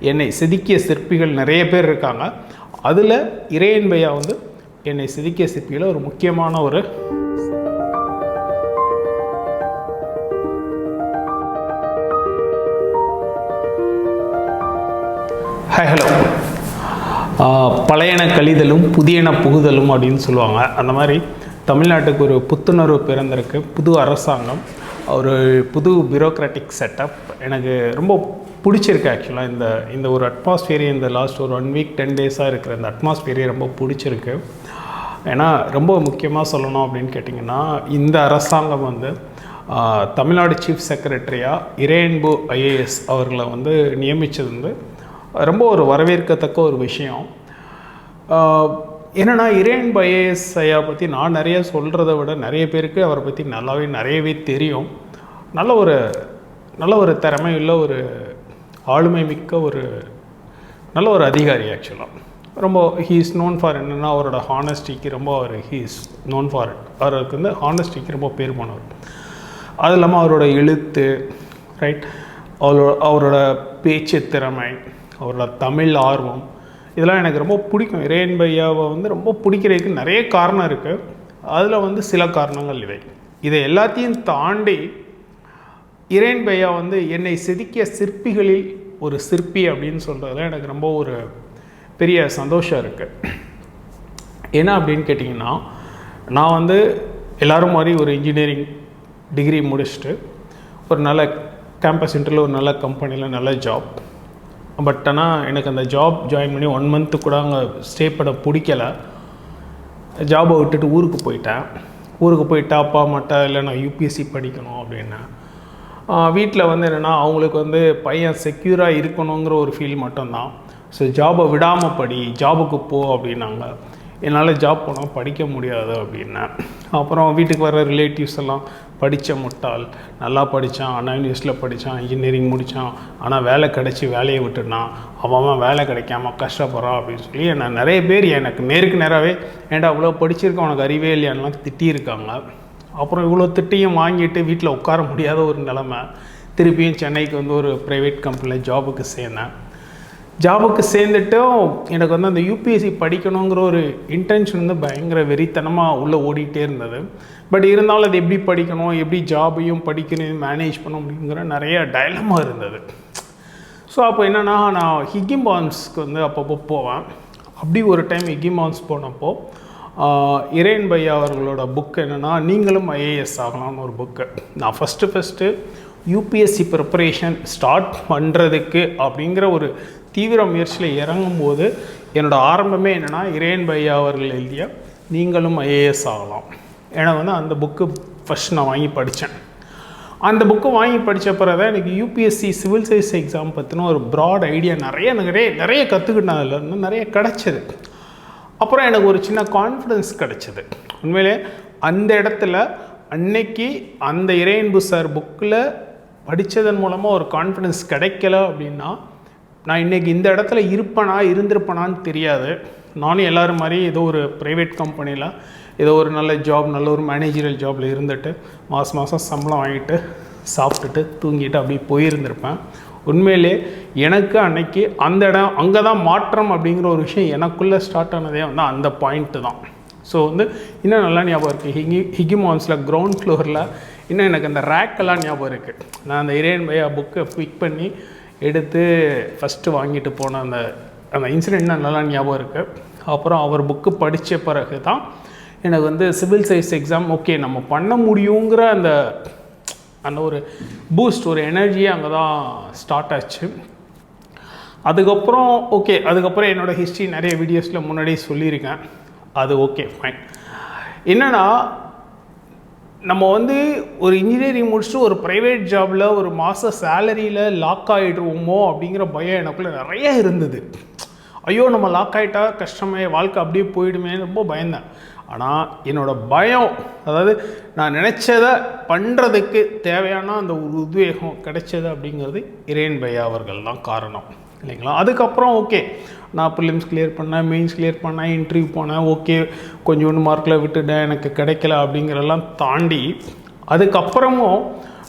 என்னை செதுக்கிய சிற்பிகள் நிறைய பேர் இருக்காங்க. அதில் இறையன் பையா வந்து என்னை செதுக்கிய சிற்பியில் ஒரு முக்கியமான ஒரு ஹாய் ஹலோ. பழையன கழிதலும் புதியன புகுதலும் அப்படின்னு சொல்லுவாங்க. அந்த மாதிரி தமிழ்நாட்டுக்கு ஒரு புத்துணர்வு பிறந்திருக்கு, புது அரசாங்கம், ஒரு புது பியூரோக்ராட்டிக் செட்டப். எனக்கு ரொம்ப பிடிச்சிருக்கு. ஆக்சுவலாக இந்த ஒரு அட்மாஸ்பியரே இந்த லாஸ்ட் ஒரு 1 வீக் 10 டேஸாக இருக்கிற இந்த அட்மாஸ்பியரே ரொம்ப பிடிச்சிருக்கு. ஏன்னா ரொம்ப முக்கியமாக சொல்லணும் அப்படின்னு கேட்டிங்கன்னா, இந்த அரசாங்கம் வந்து தமிழ்நாடு சீஃப் செக்ரட்டரியாக இறையன்பு ஐஏஎஸ் அவர்களை வந்து நியமித்தது வந்து ரொம்ப ஒரு வரவேற்கத்தக்க ஒரு விஷயம். என்னென்னா, இறையன்பு ஐஏஎஸ் ஐயா பற்றி நான் நிறைய சொல்கிறத விட நிறைய பேருக்கு அவரை பற்றி நிறையவே தெரியும். நல்ல ஒரு திறமையுள்ள ஒரு ஆளுமை மிக்க ஒரு நல்ல ஒரு அதிகாரி. ஆக்சுவலாக ரொம்ப ஹீ இஸ் நோன் ஃபார் என்னென்னா, அவரோட ஹானஸ்டிக்கு ரொம்ப he is known for it. அவருக்கு வந்து ஹானஸ்டிக்கு ரொம்ப பேர் போனவர். அது இல்லாமல் அவரோட எழுத்து ரைட், அவரோட பேச்சு திறமை, அவரோட தமிழ் ஆர்வம், இதெல்லாம் எனக்கு ரொம்ப பிடிக்கும். இறையன்பு ஐயாவை வந்து ரொம்ப பிடிக்கிறதுக்கு நிறைய காரணம் இருக்குது. அதில் வந்து சில காரணங்கள் இதை எல்லாத்தையும் தாண்டி இறையன்பு ஐயா வந்து என்னை செதுக்கிய சிற்பிகளில் ஒரு சிற்பி அப்படின்னு சொல்கிறதுல எனக்கு ரொம்ப ஒரு பெரிய சந்தோஷம் இருக்குது. என்ன அப்படின்னு கேட்டிங்கன்னா, நான் வந்து எல்லோரும் மாதிரி ஒரு இன்ஜினியரிங் டிகிரி முடிச்சுட்டு ஒரு நல்ல கேம்பஸ் இன்டர்வியூ, ஒரு நல்ல கம்பெனியில் நல்ல ஜாப். பட் ஆனால் எனக்கு அந்த ஜாப் ஜாயின் பண்ணி 1 மந்த்து கூட அங்கே ஸ்டே பண்ண பிடிக்கலை. ஜாபை விட்டுட்டு ஊருக்கு போயிட்டா அப்பா அம்மாட்ட இல்லை நான் யூபிஎஸ்சி படிக்கணும் அப்படின்னா, வீட்டில் வந்து என்னென்னா அவங்களுக்கு வந்து பையன் செக்யூராக இருக்கணுங்கிற ஒரு ஃபீல் மட்டும்தான். ஸோ ஜாபை விடாமல் ஜாபுக்கு போ அப்படின்னாங்க. என்னால் ஜாப் போனால் படிக்க முடியாது அப்படின்னேன். அப்புறம் வீட்டுக்கு வர ரிலேட்டிவ்ஸ் எல்லாம் படித்த முட்டாள், நல்லா படித்தான், அண்ணா யூனிவர்சிட்டியில் படித்தான், இன்ஜினியரிங் முடித்தான், ஆனால் வேலை கிடச்சி வேலையை விட்டுட்டான், அவன் வேலை கிடைக்காம கஷ்டப்படுறான் அப்படின்னு சொல்லி நிறைய பேர் எனக்கு நேருக்கு நேராகவே ஏன்டா இவ்வளோ படிச்சிருக்க உனக்கு அறிவே இல்லையான்லாம் திட்டியிருக்காங்க. அப்புறம் இவ்வளோ திட்டியும் வாங்கிட்டு வீட்டில் உட்கார முடியாத ஒரு நிலமை. திருப்பியும் சென்னைக்கு வந்து ஒரு ப்ரைவேட் கம்பெனியில் ஜாபுக்கு சேர்ந்துட்டும் எனக்கு வந்து அந்த யூபிஎஸ்சி படிக்கணுங்கிற ஒரு இன்டென்ஷன் வந்து பயங்கர வெறித்தனமாக உள்ளே ஓடிட்டே இருந்தது. பட் இருந்தாலும் அது எப்படி படிக்கணும், எப்படி ஜாபையும் படிக்கணும் மேனேஜ் பண்ண முடியுங்கிற நிறைய டைலமா இருந்தது. ஸோ அப்போ என்னென்னா, நான் ஹிக்கிம்பான்ஸ்க்கு வந்து அப்பப்போ போவேன். அப்படி ஒரு டைம் ஹிக்கிம்பான்ஸ் போனப்போ இறையன்பு ஐயா அவர்களோட புக் என்னென்னா, நீங்களும் ஐஏஎஸ் ஆகலாம்னு ஒரு புக்கு. நான் ஃபஸ்ட்டு யூபிஎஸ்சி ப்ரிப்பரேஷன் ஸ்டார்ட் பண்ணுறதுக்கு அப்படிங்கிற ஒரு தீவிர முயற்சியில் இறங்கும்போது என்னோடய ஆரம்பமே என்னென்னா, இறையன்பு ஐயா அவர்கள் எழுதிய நீங்களும் ஐஏஎஸ் ஆகலாம். எனக்கு வந்து அந்த புக்கு ஃபஸ்ட் நான் வாங்கி படித்தேன். அந்த புக்கு வாங்கி படித்த பிறகு தான் எனக்கு யூபிஎஸ்சி சிவில் சர்வீஸ் எக்ஸாம் பற்றின ஒரு ப்ராட் ஐடியா நிறைய கற்றுக்கிட்டேன். அதில் இருந்து நிறைய கிடச்சிது. அப்புறம் எனக்கு ஒரு சின்ன கான்ஃபிடென்ஸ் கிடச்சிது. உண்மையிலே அந்த இடத்துல அன்னைக்கு அந்த இறையன்பு சார் புக்கில் படித்ததன் மூலமாக ஒரு கான்ஃபிடென்ஸ் கிடைக்கல அப்படின்னா, நான் இன்றைக்கி இந்த இடத்துல இருந்திருப்பேனான்னு தெரியாது. நானும் எல்லோரும் மாதிரி ஏதோ ஒரு ப்ரைவேட் கம்பெனியில் ஏதோ ஒரு நல்ல ஜாப், நல்ல ஒரு மேனேஜரியல் ஜாபில் இருந்துட்டு மாதம் சம்பளம் வாங்கிட்டு சாப்பிட்டுட்டு தூங்கிட்டு அப்படி போயிருந்திருப்பேன். உண்மையிலே எனக்கு அன்னைக்கு அந்த இடம் அங்கே தான் மாற்றம் அப்படிங்கிற ஒரு விஷயம் எனக்குள்ளே ஸ்டார்ட் ஆனதே வந்து அந்த பாயிண்ட்டு தான். ஸோ வந்து இன்னும் நல்லா ஞாபகம் இருக்குது. ஹிக்கிமான்ஸில் கிரவுண்ட் ஃப்ளோரில் இன்னும் எனக்கு அந்த ரேக்கெல்லாம் ஞாபகம் இருக்குது. நான் அந்த இறையன்பு ஐயா புக்கை பிக் பண்ணி எடுத்து ஃபஸ்ட்டு வாங்கிட்டு போன அந்த இன்சிடெண்ட் நல்லா ஞாபகம் இருக்குது. அப்புறம் அவர் புக்கு படித்த பிறகு தான் எனக்கு வந்து சிவில் சர்வீஸ் எக்ஸாம் ஓகே நம்ம பண்ண முடியுங்கிற அந்த ஒரு பூஸ்ட், ஒரு எனர்ஜியே அங்கே தான் ஸ்டார்ட் ஆச்சு. அதுக்கப்புறம் என்னோடய ஹிஸ்ட்ரி நிறைய வீடியோஸில் முன்னாடியே சொல்லியிருக்கேன். அது ஓகே ஃபைன். என்னென்னா, நம்ம வந்து ஒரு இன்ஜினியரிங் முடிச்சுட்டு ஒரு ப்ரைவேட் ஜாபில் ஒரு மாத சேலரியில் லாக் ஆகிடுவோமோ அப்படிங்கிற பயம் எனக்குள்ளே நிறைய இருந்தது. ஐயோ நம்ம லாக் ஆகிட்டா கஷ்டமே, வாழ்க்கை அப்படியே போயிடுமே ரொம்ப பயந்தேன். ஆனால் என்னோடய பயம், அதாவது நான் நினச்சதை பண்ணுறதுக்கு தேவையான அந்த ஒரு உத்வேகம் கிடைச்சது அப்படிங்கிறது இறையன்பு ஐயா அவர்கள் தான் காரணம் இல்லைங்களா. அதுக்கப்புறம் ஓகே நான் ப்ரிலிம்ஸ் கிளியர் பண்ணேன், மெயின்ஸ் கிளியர் பண்ணேன், இன்டர்வியூ போனேன், ஓகே கொஞ்சோண்டு மார்க்கில் விட்டுட்டேன், எனக்கு கிடைக்கல அப்படிங்கிறதெல்லாம் தாண்டி அதுக்கப்புறமும்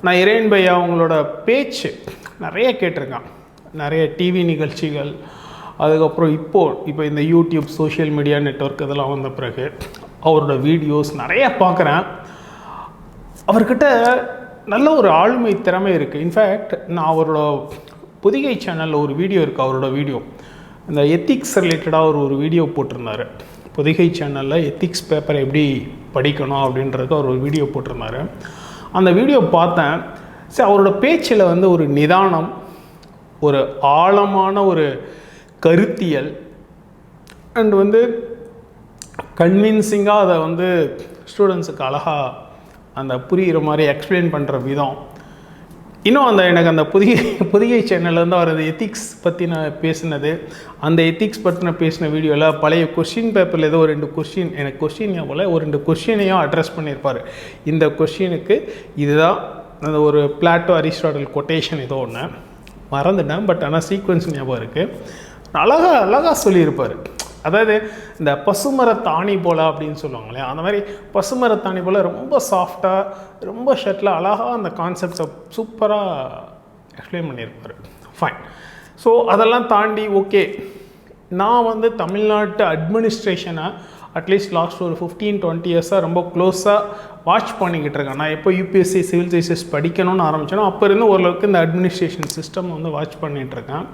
நான் இறையன்பு ஐயா அவங்களோட பேச்சு நிறைய கேட்டிருக்கேன். நிறைய டிவி நிகழ்ச்சிகள், அதுக்கப்புறம் இப்போ இந்த யூடியூப் சோஷியல் மீடியா நெட்வொர்க் இதெல்லாம் வந்த பிறகு அவரோட வீடியோஸ் நிறைய பார்க்குறேன். அவர்கிட்ட நல்ல ஒரு ஆளுமை திறமை இருக்குது. இன்ஃபேக்ட் நான் அவரோட புதிகை சேனலில் ஒரு வீடியோ இருக்குது, அவரோட வீடியோ இந்த எத்திக்ஸ் ரிலேட்டடாக ஒரு வீடியோ போட்டிருந்தார். புதிகை சேனலில் எத்திக்ஸ் பேப்பரை எப்படி படிக்கணும் அப்படின்றதுக்கு அவர் ஒரு வீடியோ போட்டிருந்தார். அந்த வீடியோ பார்த்தேன். சரி, அவரோட பேச்சில் வந்து ஒரு நிதானம், ஒரு ஆழமான ஒரு கருத்தியல் அண்ட் வந்து கன்வின்சிங்காக அதை வந்து ஸ்டூடெண்ட்ஸுக்கு அழகாக அந்த புரிகிற மாதிரி எக்ஸ்பிளைன் பண்ணுற விதம். இன்னும் எனக்கு அந்த புதிகை சேனல்லேருந்து அவர் அந்த எத்திக்ஸ் பற்றி நான் பேசினது, அந்த எத்திக்ஸ் பற்றி நான் பேசின வீடியோவில் பழைய கொஷின் பேப்பரில் ஏதோ ஒரு 2 கொஷின், எனக்கு கொஷின் போல் ஒரு 2 கொஷினையும் அட்ரஸ் பண்ணியிருப்பார். இந்த கொஷினுக்கு இதுதான் அந்த ஒரு பிளாட்டோ அரிஸ்டாட்டில் கொட்டேஷன் ஏதோ ஒன்று மறந்துட்டேன், பட் ஆனால் சீக்வன்ஸ் ஞாபகம் இருக்குது. அழகாக சொல்லியிருப்பார். அதாவது இந்த பசுமரத்தாணி போல் அப்படின்னு சொல்லுவாங்களே, அந்த மாதிரி பசுமரத்தாணி போல் ரொம்ப சாஃப்டாக, ரொம்ப ஷர்ட்டில் அழகாக அந்த கான்செப்டை சூப்பராக எக்ஸ்பிளைன் பண்ணியிருப்பார். ஃபைன். ஸோ அதெல்லாம் தாண்டி ஓகே, நான் வந்து தமிழ்நாட்டு அட்மினிஸ்ட்ரேஷனை அட்லீஸ்ட் லாஸ்ட் ஒரு 15-20 இயர்ஸாக ரொம்ப க்ளோஸாக வாட்ச் பண்ணிக்கிட்டு இருக்கேன். நான் எப்போ யூபிஎஸ்சி சிவில் சர்வீசஸ் படிக்கணும்னு ஆரம்பித்தேனோ அப்போ இருந்து ஓரளவுக்கு இந்த அட்மினிஸ்ட்ரேஷன் சிஸ்டம் வந்து வாட்ச் பண்ணிகிட்ருக்கேன்.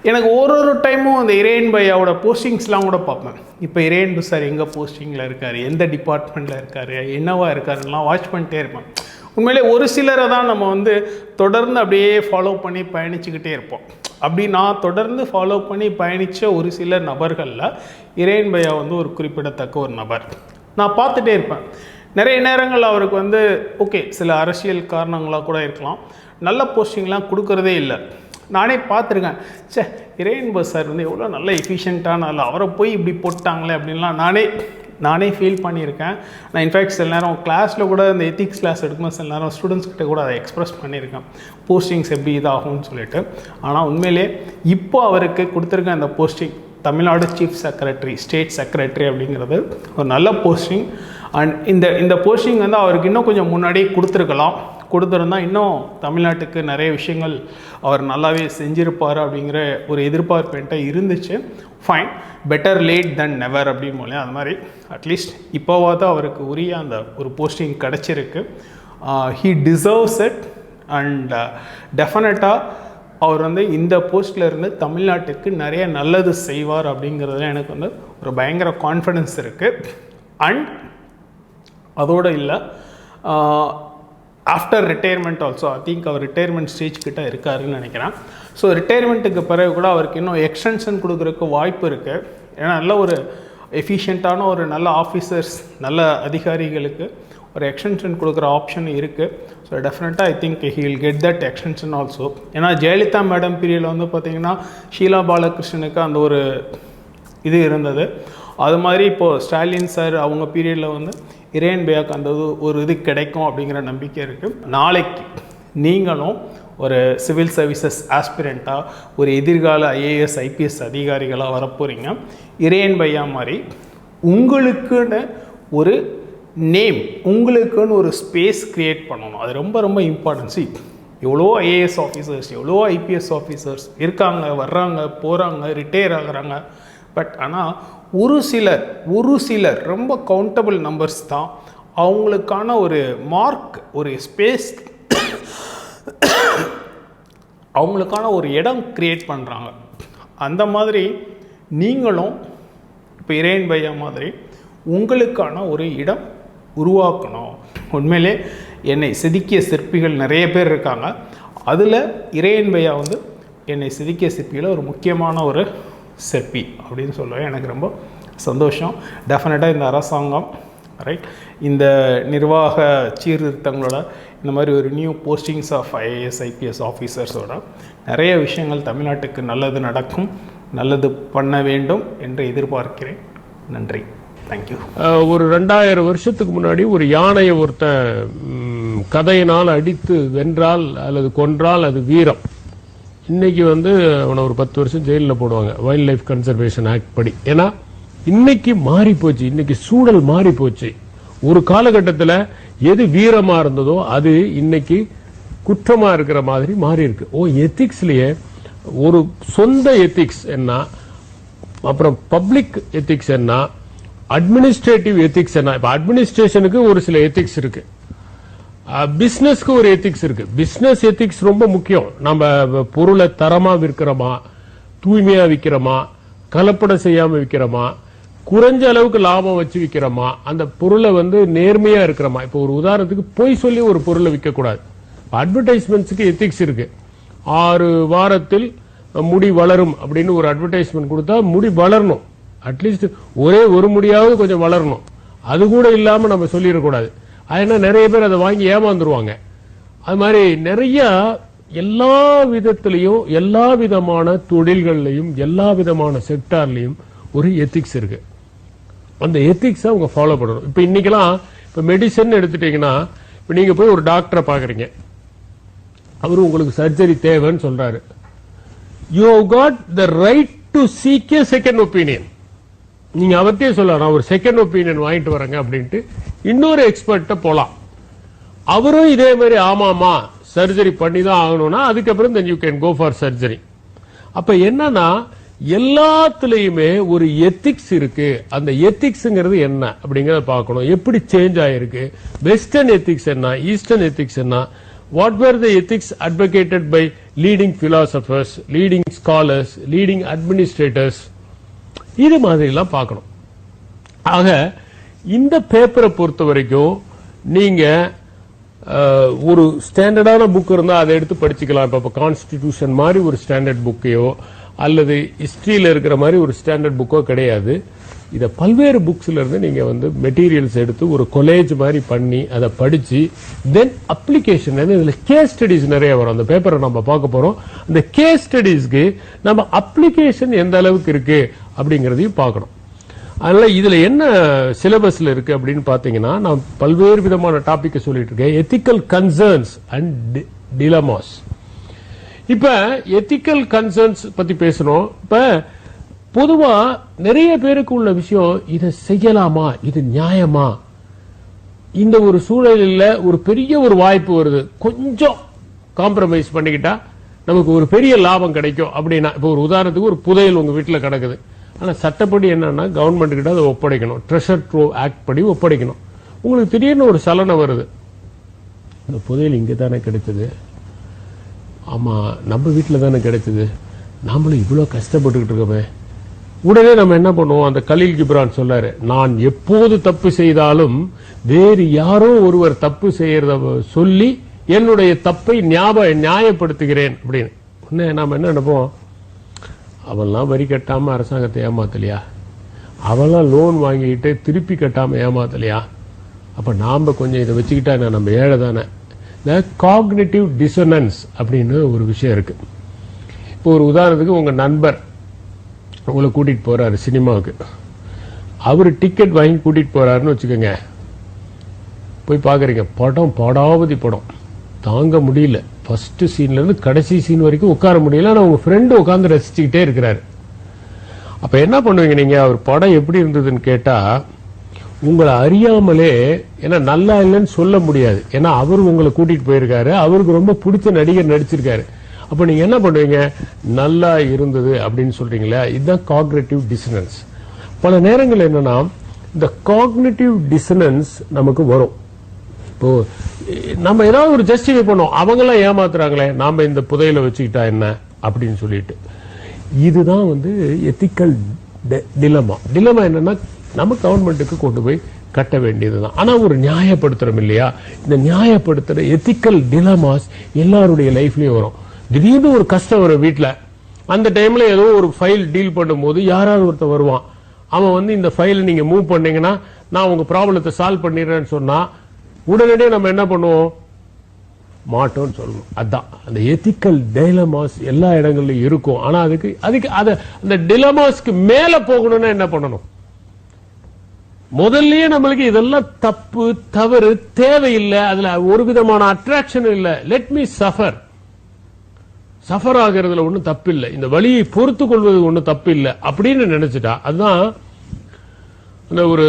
எனக்கு ஒரு டைமும் அந்த இறையன் பையாவோட போஸ்டிங்ஸ்லாம் கூட பார்ப்பேன். இப்போ இறையன் சார் எங்கே போஸ்டிங்கில் இருக்கார், எந்த டிபார்ட்மெண்ட்டில் இருக்கார், என்னவா இருக்காருலாம் வாட்ச் பண்ணிட்டே இருப்பேன். உண்மையிலே ஒரு சிலரை தான் நம்ம வந்து தொடர்ந்து அப்படியே ஃபாலோ பண்ணி பயணிச்சுக்கிட்டே இருப்போம். அப்படி நான் தொடர்ந்து ஃபாலோ பண்ணி பயணித்த ஒரு சில நபர்களில் இறையன் பையா வந்து ஒரு குறிப்பிடத்தக்க ஒரு நபர். நான் பார்த்துட்டே இருப்பேன். நிறைய நேரங்கள் அவருக்கு வந்து ஓகே சில அரசியல் காரணங்களாக கூட இருக்கலாம், நல்ல போஸ்டிங்லாம் கொடுக்கறதே இல்லை. நானே பார்த்துருக்கேன், சே இறையன் சார் வந்து எவ்வளோ நல்ல எஃபிஷியண்ட்டான இல்லை, அவரை போய் இப்படி போட்டாங்களே அப்படின்லாம் நானே ஃபீல் பண்ணியிருக்கேன். நான் இன்ஃபேக்ட் சில நேரம் கிளாஸில் கூட இந்த எத்திக்ஸ் கிளாஸ் எடுக்கும்போது சில நேரம் ஸ்டூடெண்ட்ஸ்கிட்ட கூட அதை எக்ஸ்ப்ரெஸ் பண்ணியிருக்கேன், போஸ்டிங்ஸ் எப்படி இதாகும்னு சொல்லிட்டு. ஆனால் உண்மையிலே இப்போ அவருக்கு கொடுத்துருக்க அந்த posting Tamil Nadu chief secretary, state secretary அப்படிங்கிறது ஒரு நல்ல போஸ்டிங். அண்ட் இந்த போஸ்டிங் வந்து அவருக்கு இன்னும் கொஞ்சம் முன்னாடியே கொடுத்துருந்தால் இன்னும் தமிழ்நாட்டுக்கு நிறைய விஷயங்கள் அவர் நல்லாவே செஞ்சுருப்பார் அப்படிங்கிற ஒரு எதிர்பார்ப்பு என்கிட்ட இருந்துச்சு. ஃபைன், பெட்டர் லேட் தென் நெவர் அப்படின்னு போல அது மாதிரி அட்லீஸ்ட் இப்போவாவது அவருக்கு உரிய அந்த ஒரு போஸ்டிங் கிடச்சிருக்கு. ஹீ டிசர்வ்ஸ் இட் அண்ட் டெஃபினட்டாக அவர் வந்து இந்த போஸ்டில் இருந்து தமிழ்நாட்டுக்கு நிறைய நல்லது செய்வார் அப்படிங்கிறதுல எனக்கு வந்து ஒரு பயங்கர கான்ஃபிடென்ஸ் இருக்குது. அண்ட் அதோடு இல்லை, after retirement also I think அவர் ரிட்டையர்மெண்ட் ஸ்டேஜ் கிட்ட இருக்காருன்னு நினைக்கிறேன். ஸோ ரிட்டையர்மெண்ட்டுக்கு பிறகு கூட அவருக்கு இன்னும் எக்ஸ்டென்ஷன் கொடுக்குறதுக்கு வாய்ப்பு இருக்குது. ஏன்னா நல்ல ஒரு எஃபிஷியண்ட்டான ஒரு நல்ல ஆஃபீஸர்ஸ், நல்ல அதிகாரிகளுக்கு ஒரு எக்ஸ்டென்ஷன் கொடுக்குற ஆப்ஷன் இருக்குது. ஸோ டெஃபினட்டாக I think he will get that extension also. ஏன்னா ஜெயலலிதா மேடம் பீரியடில் வந்து பார்த்திங்கன்னா ஷீலா பாலகிருஷ்ணனுக்கு அந்த ஒரு இது இருந்தது. அது மாதிரி இப்போது ஸ்டாலின் சார் அவங்க பீரியடில் வந்து இறையன் பையாக்கு அந்த ஒரு இது கிடைக்கும் அப்படிங்கிற நம்பிக்கை இருக்குது. நாளைக்கு நீங்களும் ஒரு சிவில் சர்வீசஸ் ஆஸ்பிரண்ட்டாக ஒரு எதிர்கால ஐஏஎஸ் ஐபிஎஸ் அதிகாரிகளாக வரப்போகிறீங்க. இறையன் பையா மாதிரி உங்களுக்குன்னு ஒரு நேம், உங்களுக்குன்னு ஒரு ஸ்பேஸ் க்ரியேட் பண்ணணும். அது ரொம்ப ரொம்ப இம்பார்ட்டன்சி. எவ்வளோ ஐஏஎஸ் ஆஃபீஸர்ஸ், எவ்வளோ ஐபிஎஸ் ஆஃபீஸர்ஸ் இருக்காங்க, வர்றாங்க, போகிறாங்க, ரிட்டையர் ஆகுறாங்க. பட் ஆனால் ஒரு சிலர் ரொம்ப கவுண்டபிள் நம்பர்ஸ் தான் அவங்களுக்கான ஒரு மார்க், ஒரு ஸ்பேஸ், அவங்களுக்கான ஒரு இடம் க்ரியேட் பண்ணுறாங்க. அந்த மாதிரி நீங்களும் இப்போ இறையன் பையா மாதிரி உங்களுக்கான ஒரு இடம் உருவாக்கணும். உண்மையிலே என்னை செதுக்கிய சிற்பிகள் நிறைய பேர் இருக்காங்க. அதில் இறையன் பையா வந்து என்னை செதுக்கிய சிற்பியில் ஒரு முக்கியமான ஒரு சிற்பி அப்படின்னு சொல்லுவேன். எனக்கு ரொம்ப சந்தோஷம். டெஃபினட்டாக இந்த அரசாங்கம் ரைட், இந்த நிர்வாக சீர்திருத்தங்களோட இந்த மாதிரி ஒரு new postings of IAS IPS ஆஃபீஸர்ஸோட நிறைய விஷயங்கள் தமிழ்நாட்டுக்கு நல்லது நடக்கும், நல்லது பண்ண வேண்டும் என்று எதிர்பார்க்கிறேன். நன்றி, தேங்க்யூ. ஒரு 2000 வருஷத்துக்கு முன்னாடி ஒரு யானையை ஒருத்த கதையினால் அடித்து வென்றால் அல்லது கொன்றால் அது வீரம். இன்னைக்கு வந்து அவனை ஒரு 10 வருஷம் ஜெயிலில் போடுவாங்க, வைல்ட் லைஃப் கன்சர்வேஷன் ஆக்ட் படி. ஏன்னா இன்னைக்கு மாறி போச்சு, இன்னைக்கு சூழல் மாறி போச்சு. ஒரு காலகட்டத்தில் எது வீரமா இருந்ததோ அது இன்னைக்கு குற்றமா இருக்கிற மாதிரி மாறி இருக்கு. எத்திக்ஸ்லயே ஒரு சொந்த எத்திக்ஸ் என்ன, அப்புறம் பப்ளிக் எத்திக்ஸ் என்ன, அட்மினிஸ்ட்ரேட்டிவ் எத்திக்ஸ் என்ன. இப்ப அட்மினிஸ்ட்ரேஷனுக்கு ஒரு சில எத்திக்ஸ் இருக்கு, பிசினஸ்க்கு ஒரு எத்திக்ஸ் இருக்கு. பிசினஸ் எத்திக்ஸ் ரொம்ப முக்கியம். நம்ம பொருளை தரமா விற்கிறோமா, தூய்மையா விற்கிறோமா, கலப்படம் செய்யாம விற்கிறோமா, குறைஞ்ச அளவுக்கு லாபம் வச்சு விற்கிறோமா, அந்த பொருளை நேர்மையா இருக்கிறோமா. இப்போ ஒரு உதாரணத்துக்கு பொய் சொல்லி ஒரு பொருளை விற்க கூடாது. அட்வர்டைஸ்மெண்ட்ஸுக்கு எத்திக்ஸ் இருக்கு. 6 வாரத்தில் முடி வளரும் அப்படின்னு ஒரு அட்வர்டைஸ்மெண்ட் கொடுத்தா முடி வளரணும், அட்லீஸ்ட் ஒரே ஒரு முடியாவது கொஞ்சம் வளரணும். அது கூட இல்லாம நம்ம சொல்லிடக்கூடாது. அதனால நிறைய பேர் அதை வாங்கி ஏமாந்துருவாங்க. அது மாதிரி நிறைய எல்லா விதத்திலையும், எல்லா விதமான தொழில்கள்லையும், எல்லா விதமான செக்டார்லையும் ஒரு எத்திக்ஸ் இருக்கு. அந்த எத்திக்ஸ் அவங்க ஃபாலோ பண்ணணும். இப்ப இன்னைக்கெல்லாம் இப்ப மெடிசன் எடுத்துட்டீங்கன்னா, இப்ப நீங்க போய் ஒரு டாக்டரை பாக்குறீங்க, அவரு உங்களுக்கு சர்ஜரி தேவைன்னு சொல்றாரு. You have got the right to seek a second opinion. நீங்க அவர்கிட்டயே சொல்லலாம், நான் ஒரு செகண்ட் ஒப்பீனியன் வாங்கிட்டு வரேங்க அப்படின்ட்டு இன்னொரு எக்ஸ்பர்ட்ட போலாம். அவரும் இதே மாதிரி ஆமாமா சர்ஜரி பண்ணி தான் ஆகணும்னா அதுக்கப்புறம் then you can go for surgery. அப்ப என்னன்னா எல்லாத்துலயுமே ஒரு எத்திக்ஸ் இருக்கு. அந்த எத்திக்ஸ்ங்கிறது என்ன அப்படிங்கறத பார்க்கணும். எப்படி சேஞ்ச் ஆயிருக்கு, வெஸ்டர்ன் எத்திக்ஸ் என்ன, ஈஸ்டர்ன் எத்திக்ஸ் என்ன, what were the ethics advocated by leading philosophers, leading scholars, leading administrators, இது மாதிரி எல்லாம் பார்க்கணும். ஆக இந்த பேப்பரை பொறுத்த வரைக்கும் நீங்க ஒரு ஸ்டாண்டர்டான புக் இருந்தா அதை எடுத்து படிச்சுக்கலாம். இப்ப கான்ஸ்டிடியூஷன் மாதிரி ஒரு ஸ்டாண்டர்ட் புக்கையோ அல்லது ஹிஸ்டரியில இருக்கிற மாதிரி ஒரு ஸ்டாண்டர்ட் புக்கோ கிடையாது. இத பல்வேறு புக்ஸ்ல இருந்து நீங்க மெட்டீரியல்ஸ் எடுத்து ஒரு காலேஜ் மாதிரி பண்ணி அதை படிச்சு தென் அப்ளிகேஷன், இதுல கேஸ் ஸ்டடிஸ் நிறைய வரும். அந்த பேப்பரை நம்ம பார்க்க போறோம். அந்த கேஸ் ஸ்டடிஸ்க்கு நம்ம அப்ளிகேஷன் எந்த அளவுக்கு இருக்கு அப்படிங்கறதையும் பார்க்கணும். அதனால இதுல என்ன சிலபஸ்ல இருக்கு அப்படின்னு பாத்தீங்கன்னா, நான் பல்வேறு விதமான டாபிக் சொல்லிட்டு இருக்கேன். Ethical concerns and டிலமாஸ். இப்ப எத்திக்கல் கன்சர்ன்ஸ் பத்தி பேசணும். இப்ப பொதுவா நிறைய பேருக்கு உள்ள விஷயம், இதை செய்யலாமா, இது நியாயமா, இந்த ஒரு சூழலில் ஒரு பெரிய ஒரு வாய்ப்பு வருது, கொஞ்சம் காம்ப்ரமைஸ் பண்ணிக்கிட்டா நமக்கு ஒரு பெரிய லாபம் கிடைக்கும் அப்படின்னா, இப்போ ஒரு உதாரணத்துக்கு ஒரு புதையல் உங்க வீட்டில் கிடக்குது. ஆனா சட்டப்படி என்னன்னா கவர்மெண்ட் கிட்ட அதை ஒப்படைக்கணும், ட்ரெஷர் ட்ரோவ் ஆக்ட் படி ஒப்படைக்கணும். உங்களுக்கு திடீர்னு ஒரு சலனம் வருது, இந்த புதையல் இங்கே தானே கிடைச்சது, ஆமா நம்ம வீட்டில் தானே கிடைச்சது, நாமளும் இவ்வளோ கஷ்டப்பட்டுக்கிட்டு இருக்கோமே. உடனே நம்ம என்ன பண்ணுவோம், அந்த கலீல் கிப்ரான் சொல்லாரு, நான் எப்போது தப்பு செய்தாலும் வேறு யாரோ ஒருவர் தப்பு செய்யறத சொல்லி என்னுடைய தப்பை நியாயப்படுத்துகிறேன் அப்படின்னு. உடனே நாம என்ன நினைப்போம், அவெல்லாம் வரி கட்டாம அரசாங்கத்தை ஏமாத்தலையா, அவெல்லாம் லோன் வாங்கிட்டு திருப்பி கட்டாம ஏமாத்தலையா, அப்ப நாம கொஞ்சம் இதை வச்சுக்கிட்டா நம்ம ஏழை தானே. இந்த காக்னிட்டிவ் டிசனன்ஸ் அப்படின்னு ஒரு விஷயம் இருக்கு. இப்போ ஒரு உதாரணத்துக்கு உங்க நண்பர் உங்களை கூட்டிட்டு போறாரு சினிமாவுக்கு, அவரு டிக்கெட் வாங்கி கூட்டிட்டு போறாருன்னு வச்சுக்கோங்க. போய் பாக்குறீங்க, படம் படாவதி படம், தாங்க முடியல, ஃபர்ஸ்ட் சீன்ல இருந்து கடைசி சீன் வரைக்கும் உட்கார முடியல. ஆனா உங்க ஃப்ரெண்டு உட்கார்ந்து ரசிச்சுக்கிட்டே இருக்கிறாரு. அப்ப என்ன பண்ணுவீங்க நீங்க, அவர் படம் எப்படி இருந்ததுன்னு கேட்டா உங்களை அறியாமலே, ஏன்னா நல்லா இல்லைன்னு சொல்ல முடியாது, ஏன்னா அவர் உங்களை கூட்டிட்டு போயிருக்காரு, அவருக்கு ரொம்ப பிடிச்ச நடிகர் நடிச்சிருக்காரு. அப்ப நீங்க என்ன பண்ணுவீங்க, நல்லா இருந்தது அப்படின்னு சொல்றீங்களா, இதுதான் காக்னிட்டிவ் டிசனன்ஸ். பல நேரங்கள் என்னன்னா இந்த காக்னிட்டிவ் டிசனன்ஸ் நமக்கு வரும். இப்போ நம்ம ஏதாவது ஒரு ஜஸ்டிஃபை பண்ணோம், அவங்க எல்லாம் ஏமாத்துறாங்களே, நாம இந்த புதையில வச்சுக்கிட்டா என்ன அப்படின்னு சொல்லிட்டு. இதுதான் எத்திக்கல் டிலமா. டிலமா என்னன்னா நம்ம கவர்மெண்ட்டுக்கு கொண்டு போய் கட்ட வேண்டியதுதான். ஆனா ஒரு நியாயப்படுத்துறோம் இல்லையா, இந்த நியாயப்படுத்துற எத்திக்கல் டிலமாஸ் எல்லாருடைய லைஃப்லயும் வரும். திடீர்னு ஒரு கஷ்டம் வரும் வீட்டுல, அந்த டைம்ல ஏதோ ஒரு ஃபைல் டீல் பண்ணும் போது யாராவது ஒருத்தர் வருவான், அவன் இந்த ஃபைல் நீங்க மூவ் பண்ணீங்கன்னா நான் உங்க ப்ராப்ளத்தை சால்வ் பண்ணிடுறேன்னு சொன்னா உடனடியே நம்ம என்ன பண்ணுவோம், மாட்டோம்னு சொல்லணும். அதான் அந்த எத்திக்கல் டிலமாஸ் எல்லா இடங்கள்லயும் இருக்கும். ஆனா அதுக்கு அந்த டிலமாஸ்க்கு மேல போகணும்னா என்ன பண்ணணும், முதல்லயே நம்மளுக்கு இதெல்லாம் தப்பு தவறு தேவையில்லை, அதுல ஒரு விதமான அட்ராக்ஷன் இல்லை, லெட் மீ சஃபர், சஃபர் ஆகிறதுல ஒன்றும் தப்பு இல்லை, இந்த வழியை பொறுத்து கொள்வது ஒன்றும் தப்பு இல்லை அப்படின்னு நினைச்சிட்டா. அதுதான் அந்த ஒரு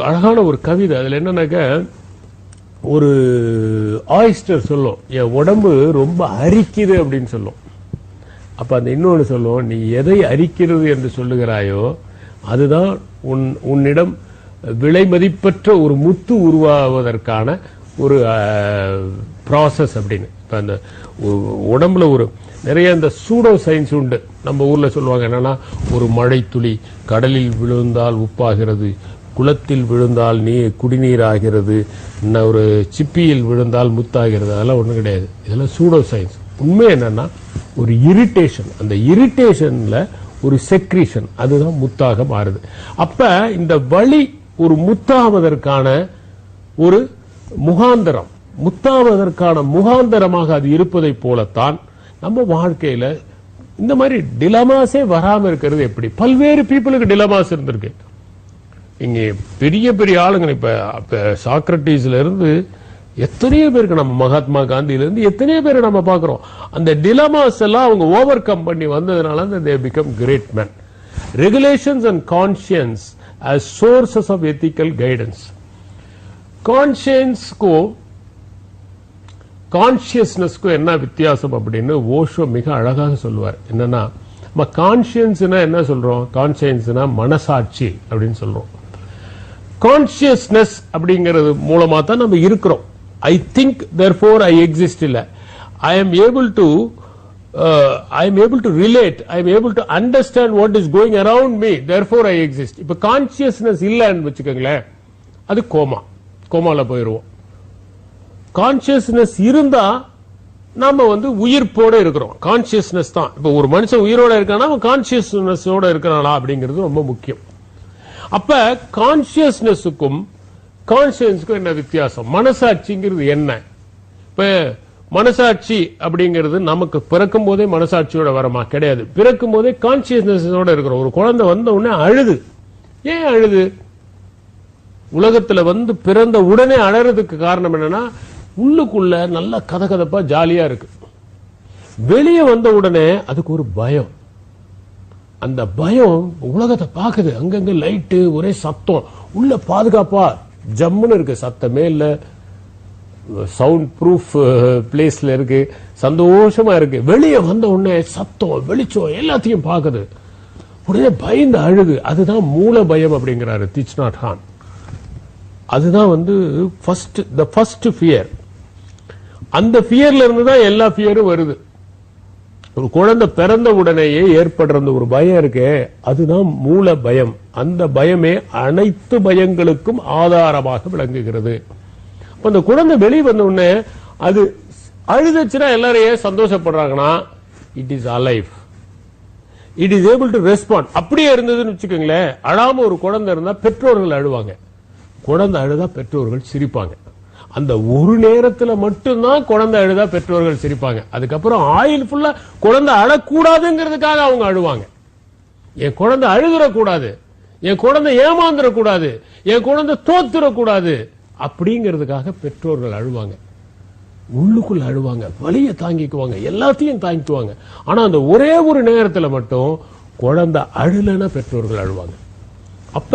அழகான ஒரு கவிதை. அதுல என்னன்னாக்க, ஒரு ஆயிஸ்டர் சொல்லும், என் உடம்பு ரொம்ப அரிக்குது அப்படின்னு சொல்லும். அப்ப அந்த இன்னொன்று சொல்லுவோம், நீ எதை அரிக்கிறது என்று சொல்லுகிறாயோ அதுதான் உன்னிடம் விலை மதிப்பற்ற ஒரு முத்து உருவாவதற்கான ஒரு ப்ராசஸ் அப்படின்னு. இப்ப அந்த உடம்புல ஒரு நிறைய இந்த சூடோ சயின்ஸ் உண்டு. நம்ம ஊர்ல சொல்லுவாங்க என்னன்னா, ஒரு மழை துளி கடலில் விழுந்தால் உப்பாகிறது, குளத்தில் விழுந்தால் குடிநீர் ஆகிறது, ஒரு சிப்பியில் விழுந்தால் முத்தாகிறது. அதெல்லாம் ஒண்ணும் கிடையாது. இதெல்லாம் சூடோ சயின்ஸ். உண்மை என்னன்னா, ஒரு இரிட்டேஷன், அந்த இரிட்டேஷன்ல ஒரு செக்ரீஷன், அதுதான் முத்தாக மாறுது. அப்ப இந்த வலி ஒரு முத்தாவதற்கான ஒரு முகாந்தரம், முத்தாவதற்கான முகாந்தரமாக அது இருப்பதை போலத்தான் நம்ம வாழ்க்கையில இந்த மாதிரி டிலமாஸே வராம இருக்கிறது எப்படி? பல்வேறு பீப்புளுக்கு டிலமாஸ் இருந்திருக்கு. இங்க பெரிய பெரிய ஆளுங்க, இப்ப சாக்ரட்டிஸ்ல இருந்து எத்தனையோ பேருக்கு, நம்ம மகாத்மா காந்தியில இருந்து எத்தனையோ பேரை நம்ம பாக்குறோம். அந்த டிலமாஸ் எல்லாம் அவங்க ஓவர் கம் பண்ணி வந்ததுனால they become great men. Regulations and conscience as sources of ethical guidance. கான்சியஸ்னஸ்க்கு என்ன வித்தியாசம் அப்படின்னு ஓஷோ மிக அழகாக சொல்லுவார். என்னன்னா, நம்ம கான்சியன்ஸ்னா என்ன சொல்றோம்? கான்சியன்ஸ்னா மனசாட்சி அப்படின்னு சொல்றோம். கான்சியஸ்னஸ் அப்படிங்கிறது மூலமா தான் நம்ம இருக்கிறோம். I think therefore I exist இல்ல. I am able to relate, I am able to understand what is going around me, therefore I exist. இப்ப கான்சியஸ்னஸ் இல்லன்னு வச்சுக்கோங்களேன், அது கோமால போயிருவோம். கான்சியஸ்னஸ் இருந்தா நாம உயிர்ப்போட இருக்கிறோம். கான்சியஸ்னஸ் தான். இப்ப ஒரு மனுஷன் உயிரோட இருக்கானா அவன் கான்சியஸ்னஸோட இருக்கிறானா அப்படிங்கிறது ரொம்ப முக்கியம். அப்ப கான்சியஸ்னஸுக்கும் கான்சியன்ஸுக்கும் என்ன வித்தியாசம்? மனசாட்சிங்கிறது என்ன? இப்ப மனசாட்சி அப்படிங்கிறது நமக்கு பிறக்கும் போதே மனசாட்சியோட வரமா? கிடையாது. பிறக்கும் போதே கான்சியஸ்னஸோட இருக்கிறோம். ஒரு குழந்தை வந்த உடனே அழுது. ஏன் அழுது? உலகத்துல பிறந்த உடனே அழறதுக்கு காரணம் என்னன்னா, உள்ளுக்குள்ள நல்ல கதகதப்பா ஜாலியா இருக்கு. வெளியே வந்த உடனே அதுக்கு ஒரு பயம். அந்த பயம் உலகத்தை பாக்குது. அங்கங்க லைட்டு, ஒரே சத்தம், உள்ள பாதுகாப்பா ஜம்முன்னு இருக்கு, சத்தமே இல்ல, சவுண்ட் ப்ரூஃப் பிளேஸ்ல இருக்கு, சந்தோஷமா இருக்கு. வெளியே வந்த உடனே சத்தம், வெளிச்சம் எல்லாத்தையும் பாக்குது. உடனே பயந்து அழுது. அதுதான் மூல பயம் அப்படிங்கிறாரு திச் நாட் ஹான். அதுதான் ஃபர்ஸ்ட் ஃபியர். அந்த ஃபியர்ல இருந்து தான் எல்லா ஃபியரும் வருது. ஒரு குழந்தை பிறந்த உடனேயே ஏற்படுற ஒரு பயம் இருக்கே, அதுதான் மூல பயம். அந்த பயமே அனைத்து பயங்களுக்கும் ஆதாரமாக விளங்குகிறது. அந்த குழந்தை வெளியே வந்த உடனே அது அழுதுச்சுன்னா எல்லாரையும் சந்தோஷப்படுறாங்கன்னா, it is alive, it is able to respond. அப்படியே இருந்ததுன்னு வச்சுக்கோங்களேன், அழாம ஒரு குழந்தை இருந்தா பெற்றோர்கள் அழுவாங்க, குழந்தை அழுதா பெற்றோர்கள் சிரிப்பாங்க. அந்த ஒரு நேரத்துல மட்டும்தான் குழந்தை அழுதா பெற்றோர்கள் சிரிப்பாங்க. அதுக்கப்புறம் ஆயுள் ஃபுல்லா குழந்தை அழக்கூடாதுங்கிறதுக்காக அவங்க அழுவாங்க. என் குழந்தை அழுதுறக்கூடாது, என் குழந்தை ஏமாந்துடக்கூடாது, என் குழந்தை தோத்துடக்கூடாது அப்படிங்கிறதுக்காக பெற்றோர்கள் அழுவாங்க. உள்ளுக்குள்ள அழுவாங்க, வலியை தாங்கிக்குவாங்க, எல்லாத்தையும் தாங்கிக்குவாங்க. ஆனா அந்த ஒரே ஒரு நேரத்துல மட்டும் குழந்தை அழுலன்னா பெற்றோர்கள் அழுவாங்க. அப்ப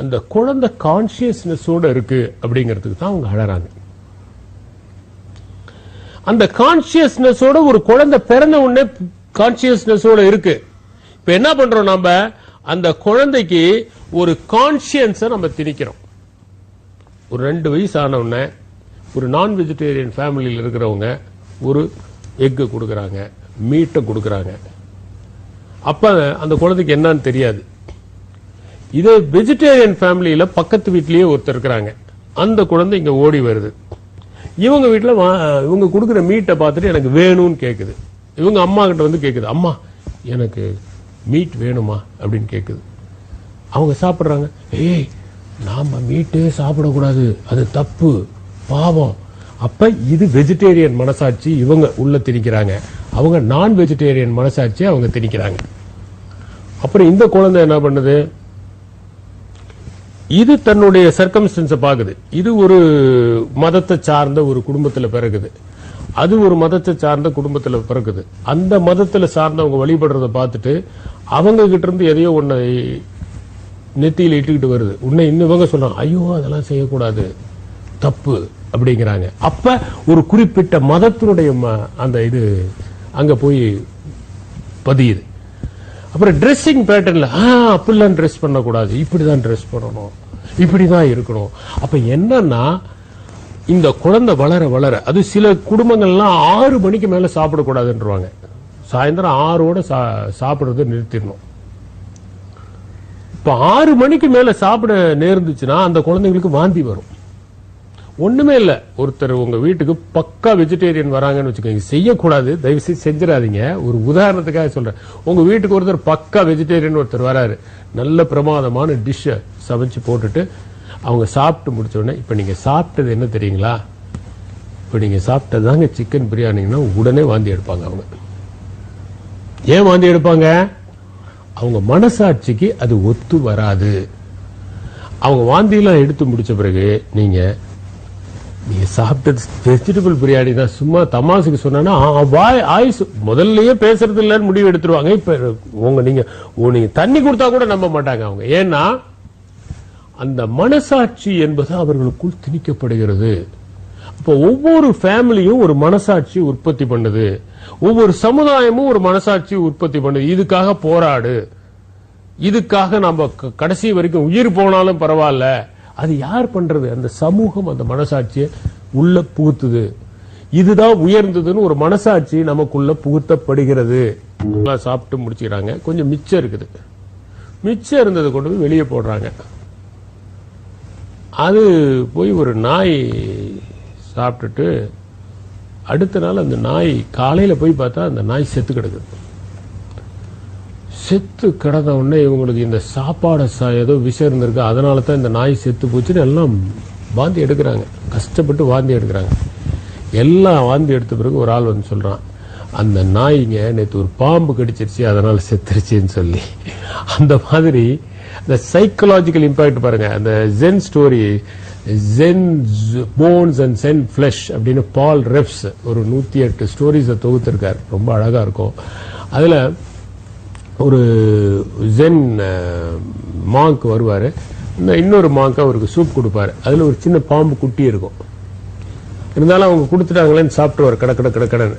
அந்த குழந்தை கான்சியஸ்னஸோட இருக்கு அப்படிங்கிறதுக்கு தான் அவங்க அழறாங்க. அந்த கான்சியஸ்னஸோட ஒரு குழந்தை பிறந்த உடனே கான்சியஸ்னஸோட இருக்கு. இப்ப என்ன பண்றோம், நம்ம அந்த குழந்தைக்கு ஒரு கான்சியன்ஸை நம்ம திணிக்கிறோம். ஒரு 2 வயசு ஆன உடனே ஒரு நான் வெஜிடேரியன் ஃபேமிலியில் இருக்கிறவங்க ஒரு எக்கு கொடுக்கறாங்க, மீட்டை கொடுக்கறாங்க. அப்ப அந்த குழந்தைக்கு என்னன்னு தெரியாது. இதே வெஜிடேரியன் ஃபேமிலியில பக்கத்து வீட்லயே ஒருத்தர் இருக்கிறாங்க, அந்த குழந்தை இங்க ஓடி வருது. இவங்க வீட்டுல இவங்க கொடுக்குற மீட்டை பார்த்துட்டு எனக்கு வேணும்னு கேக்குது. இவங்க அம்மா கிட்ட கேக்குது, அம்மா எனக்கு மீட் வேணுமா அப்படின்னு கேக்குது. அவங்க சாப்பிடுறாங்க. ஏய், நாம மீட்டே சாப்பிடக்கூடாது, அது தப்பு, பாவம். அப்ப இது வெஜிடேரியன் மனசாட்சி இவங்க உள்ள திணிக்கிறாங்க, அவங்க நான் வெஜிடேரியன் மனசாட்சி அவங்க திணிக்கிறாங்க. அப்புறம் இந்த குழந்தை என்ன பண்ணுது, இது தன்னுடைய சர்க்கம்ஸ்டன்ஸை பாக்குது. இது ஒரு மதத்தை சார்ந்த ஒரு குடும்பத்துல பிறகுது, அது ஒரு மதத்தை சார்ந்த குடும்பத்துல பிறகுது. அந்த மதத்துல சார்ந்தவங்க வழிபடுறத பார்த்துட்டு அவங்க கிட்ட இருந்து எதையோ ஒன்ன நெத்தியில் இட்டுக்கிட்டு வருது. உன்னை இன்னவங்க சொல்றாங்க, ஐயோ அதெல்லாம் செய்யக்கூடாது, தப்பு அப்படிங்கிறாங்க. அப்ப ஒரு குறிப்பிட்ட மதத்தினுடைய அந்த இது அங்க போய் பதியுது. அப்புறம் ட்ரெஸ்ஸிங் பேட்டர்ன்ல அப்படிலாம் ட்ரெஸ் பண்ணக்கூடாது, இப்படிதான் ட்ரெஸ் பண்ணணும், இப்படிதான் இருக்கணும். அப்ப என்னன்னா இந்த குழந்தை வளர வளர, அது சில குடும்பங்கள்லாம் 6 மணிக்கு மேல சாப்பிடக்கூடாதுன்றவாங்க. சாயந்தரம் 6ஓட சாப்பிடுறத நிறுத்திடணும். இப்ப 6 மணிக்கு மேல சாப்பிட நேர்ந்துச்சுன்னா அந்த குழந்தைங்களுக்கு வாந்தி வரும். ஒண்ணுமே இல்ல, ஒருத்தர் உங்க வீட்டுக்கு பக்கா வெஜிடேரியன் வராங்கன்னு வச்சுக்கோங்க, செய்யக்கூடாது, தயவு செய்து செஞ்சிடாதீங்க. ஒரு உதாரணத்துக்காக சொல்றேன். உங்க வீட்டுக்கு ஒருத்தர் பக்கா வெஜிடேரியன் ஒருத்தர் வராரு, நல்ல பிரமாதமான டிஷ்ஷ சமைச்சு போட்டுட்டு அவங்க சாப்பிட்டு முடிச்ச உடனே, இப்ப நீங்க சாப்பிட்டது என்ன தெரியுங்களா, இப்ப நீங்க சாப்பிட்டதாங்க சிக்கன் பிரியாணின்னா உடனே வாந்தி எடுப்பாங்க. அவங்க ஏன் வாந்தி எடுப்பாங்க? அவங்க மனசாட்சிக்கு அது ஒத்து வராது. அவங்க வாந்தியெல்லாம் எடுத்து முடிச்ச பிறகு நீங்க சாப்பிட்டது வெஜிடபிள் பிரியாணி தான், சும்மா தமாசுக்கு சொன்னா முதல்லயே பேசுறது இல்லன்னு முடிவு எடுத்துருவாங்க. இப்ப நீங்க தண்ணி கொடுத்தா கூட நம்ப மாட்டாங்க அவங்க. ஏன்னா அந்த மனசாட்சி என்பது அவர்களுக்குள் திணிக்கப்படுகிறது. அப்ப ஒவ்வொரு ஃபேமிலியும் ஒரு மனசாட்சி உற்பத்தி பண்ணுது, ஒவ்வொரு சமுதாயமும் ஒரு மனசாட்சி உற்பத்தி பண்ணுது. இதுக்காக போராடு, இதுக்காக நம்ம கடைசி வரைக்கும் உயிர் போனாலும் பரவாயில்ல. அது யார் பண்றது? அந்த சமூகம் அந்த மனசாட்சியை உள்ள புகுத்துது. இதுதான் உயர்ந்ததுன்னு ஒரு மனசாட்சி நமக்குள்ள புகுத்தப்படுகிறது. சாப்பிட்டு முடிச்சுக்கிறாங்க, கொஞ்சம் மிச்சம் இருக்குது, மிச்சம் இருந்ததை கொண்டு போய் வெளியே போடுறாங்க. அது போய் ஒரு நாய் சாப்பிட்டுட்டு அடுத்த நாள் அந்த நாய் காலையில போய் பார்த்தா அந்த நாய் செத்து கிடக்குது. செத்து கிடந்த உடனே இவங்களுக்கு இந்த சாப்பாடு ஏதோ விஷம் இருந்திருக்கு, அதனால தான் இந்த நாய் செத்து போச்சுன்னு எல்லாம் வாந்தி எடுக்கிறாங்க, கஷ்டப்பட்டு வாந்தி எடுக்கிறாங்க. எல்லாம் வாந்தி எடுத்த பிறகு ஒரு ஆள் வந்து சொல்றான், அந்த நாய்ங்க நேற்று ஒரு பாம்பு கடிச்சிருச்சு அதனால செத்துருச்சுன்னு சொல்லி. அந்த மாதிரி இந்த சைக்கலாஜிக்கல் இம்பாக்ட் பாருங்க. அந்த Zen story, Zen bones and Zen flesh அப்படின்னு பால் ரெப்ஸ் ஒரு 108 ஸ்டோரிஸை தொகுத்திருக்காரு, ரொம்ப அழகா இருக்கும். அதுல ஒரு ஜென் மாங்க் வருவாரு, இன்னொரு மாங்க் அவருக்கு சூப் கொடுப்பாரு, அதுல ஒரு சின்ன பாம்பு குட்டி இருக்கும். இருந்தாலும் அவங்க கொடுத்துட்டாங்களேன்னு சாப்பிட்டுவார் கடன்னு.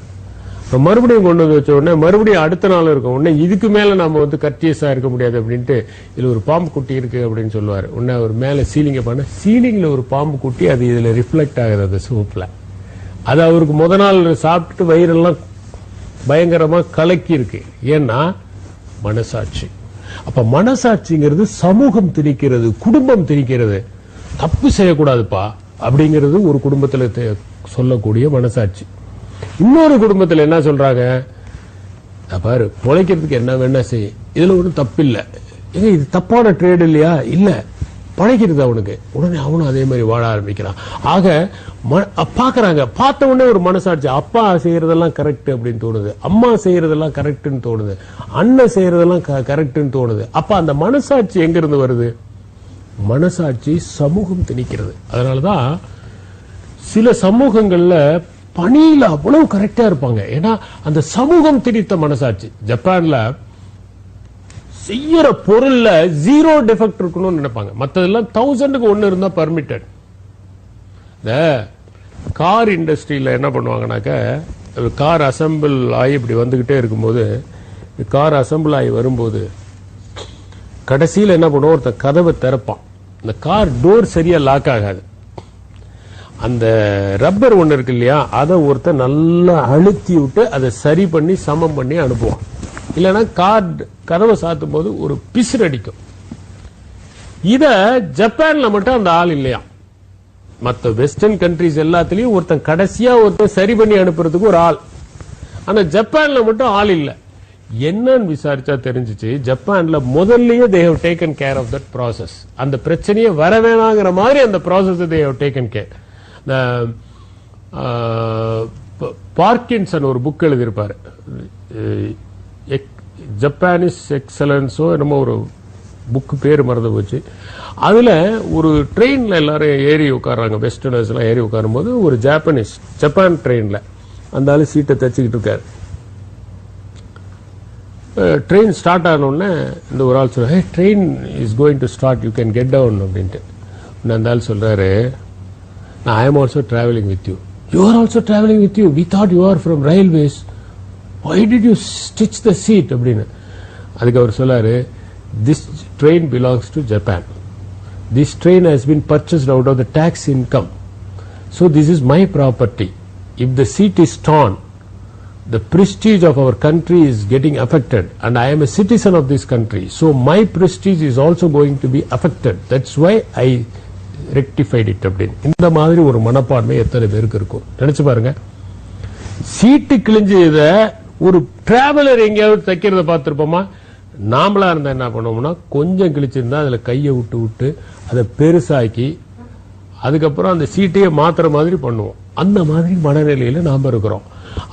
மறுபடியும் கொண்டு வந்து வச்ச உடனே மறுபடியும் அடுத்த நாள் இருக்கும். உடனே இதுக்கு மேல நம்ம வந்து கர்டியஸா இருக்க முடியாது அப்படின்ட்டு இதுல ஒரு பாம்பு குட்டி இருக்கு அப்படின்னு சொல்லுவாரு. உடனே அவர் மேல சீலிங்க பண்ண, சீலிங்ல ஒரு பாம்பு குட்டி, அது இதுல ரிஃப்ளெக்ட் ஆகுது அந்த சூப்ல. அது அவருக்கு முத நாள் சாப்பிட்டுட்டு வயிறெல்லாம் பயங்கரமா கலக்கி இருக்கு. ஏன்னா மனசாட்சி. அப்ப மனசாட்சிங்கிறது சமூகம் திணிக்கிறது, குடும்பம் திணிக்கிறது. தப்பு செய்யக்கூடாதுப்பா அப்படிங்கிறது ஒரு குடும்பத்துல சொல்லக்கூடிய மனசாட்சி. இன்னொரு குடும்பத்தில் என்ன சொல்றாங்க, பாரு பொழைக்கிறதுக்கு என்ன வேணா செய், இதுல ஒன்றும் தப்பு இல்லை, இது தப்பான ட்ரேட் இல்லையா, இல்ல பழைக்கிறது அவனுக்கு. உடனே அவனும் அதே மாதிரி வாழ ஆரம்பிக்கிறான். ஆக பாக்குறாங்க, பார்த்த உடனே ஒரு மனசாட்சி, அப்பா செய்யறதெல்லாம் கரெக்ட் அப்படின்னு தோணுது, அம்மா செய்யறதெல்லாம் கரெக்ட்னு தோணுது, அண்ணன் செய்யறதெல்லாம் கரெக்ட்னு தோணுது. அப்ப அந்த மனசாட்சி எங்க இருந்து வருது? மனசாட்சி சமூகம் திணிக்கிறது. அதனாலதான் சில சமூகங்கள்ல பணியில அவ்வளவு கரெக்டா இருப்பாங்க. ஏன்னா அந்த சமூகம் திணித்த மனசாட்சி. ஜப்பான்ல செய்யற பொருள்ல 0 டிஃபெக்ட் இருக்கணும்னு நினைப்பாங்க, மற்றதெல்லாம் 1000க்கு 1 இருந்தா பர்மிட்டட். இந்த கார் இண்டஸ்ட்ரியில என்ன பண்ணுவாங்கன்னாக்க, கார் அசம்பிள் ஆகி இப்படி வந்துகிட்டே இருக்கும்போது, கார் அசம்பிள் ஆகி வரும்போது கடைசியில் என்ன பண்ணுவோம், ஒருத்தர் கதவை திறப்பான், இந்த கார் டோர் சரியா லாக் ஆகாது, அந்த ரப்பர் ஒண்ணு இருக்கு இல்லையா, அதை ஒருத்தர் நல்லா அழுத்தி விட்டு அதை சரி பண்ணி சமம் பண்ணி அனுப்புவான். இல்லைன்னா கார் கதவை சாத்தும் போது ஒரு பிசுறு அடிக்கும். இத ஜப்பான்ல மட்டும் அந்த ஆள் இல்லையா, மற்ற வெஸ்டர்ன் கண்ட்ரிஸ் எல்லாத்திலையும் ஒருத்தன் கடைசியா ஒருத்தன் சரி பண்ணி அனுப்புறதுக்கு ஒரு ஆள். ஆனா ஜப்பான்ல மட்டும் ஆள் இல்ல. என்னன்னு விசாரிச்சா தெரிஞ்சிச்சு, ஜப்பான்ல முதல்லயே they have taken care of that process. அந்த பிரச்சனையே வர வேணாங்கிற மாதிரி அந்த process they have taken care. Parkinson ஒரு புக் எழுதியிருப்பாரு, ஜப்பானிஸ் எக்ஸலன்ஸோ என்னமோ ஒரு புக் பேர் மறந்து போச்சு. அதுல ஒரு ட்ரெயின்ல எல்லாரும் ஏறி உட்கார்றாங்க, வெஸ்டர்னர்ஸ் எல்லாம் ஏறி உட்காரும் போது ஒரு ஜப்பான் ட்ரெயின்ல அந்த ஆளு சீட்டை தச்சுக்கிட்டு இருக்காரு. ட்ரெயின் ஸ்டார்ட் ஆன உடனே இந்த ஒரு ஆள் சொல்ற, train is going to start, you can get down அப்படின்ட்டு. அந்த ஆள் சொல்றாரு, I am also traveling with you. You are also traveling with you. We thought you are from railways. why did you stitch the seat அப்படின்னு. அதுக்கு அவர் சொல்லாரு, this train belongs to Japan. This train has been purchased out of the tax income. So this is my property. If the seat is torn, the prestige of our country is getting affected, and I am a citizen of this country. So my prestige is also going to be affected. That's why I rectified it அப்படின்னு. இந்த மாதிரி ஒரு மனப்பான்மை எத்தனை பேருக்கு இருக்கும் நினைச்சு பாருங்க. சீட்டு கிழிஞ்சத ஒரு டிராவலர் எங்கேயாவது தைக்கிறத பார்த்திருப்போமா? நாமளா இருந்தா என்ன பண்ணுவோம்னா, கொஞ்சம் கிழிச்சிருந்தா அதுல கையை விட்டு விட்டு அதை பெருசாக்கி அதுக்கப்புறம் அந்த சீட்டையே மாத்துற மாதிரி பண்ணுவோம். அந்த மாதிரி மனநிலையில நாம இருக்கிறோம்.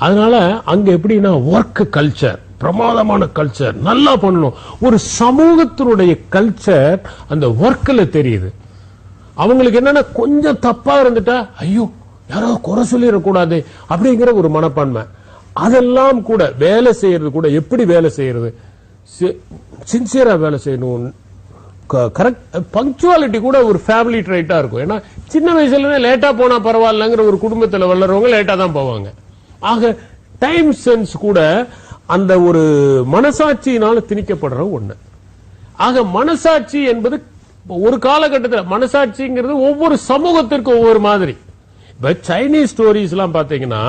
அதனால அங்க எப்படின்னா ஒர்க் கல்ச்சர், பிரமாதமான கல்ச்சர், நல்லா பண்ணணும். ஒரு சமூகத்தினுடைய கல்ச்சர் அந்த ஒர்க்ல தெரியுது. அவங்களுக்கு என்னன்னா கொஞ்சம் தப்பா இருந்துட்டா ஐயோ யாராவது குறை சொல்லிடக்கூடாது அப்படிங்கிற ஒரு மனப்பான்மை. அதெல்லாம் கூட வேலை செய்யறது கூட எப்படி வேலை செய்யறது, சின்சியரா வேலை செய்யணும், கரெக்ட் பங்க்சுவாலிட்டி கூட ஒரு ஃபேமிலி ட்ரைட்டா இருக்கும். ஏன்னா சின்ன வயசுல லேட்டா போனா பரவாயில்லங்கிற ஒரு குடும்பத்தில் வளர்றவங்க லேட்டா தான் போவாங்க. ஆக டைம் சென்ஸ் கூட அந்த ஒரு மனசாட்சியினால திணிக்கப்படுற ஒண்ணு. ஆக மனசாட்சி என்பது ஒரு காலகட்டத்தில் மனசாட்சிங்கிறது ஒவ்வொரு சமூகத்திற்கும் ஒவ்வொரு மாதிரி. இப்ப சைனீஸ் ஸ்டோரிஸ் எல்லாம் பாத்தீங்கன்னா,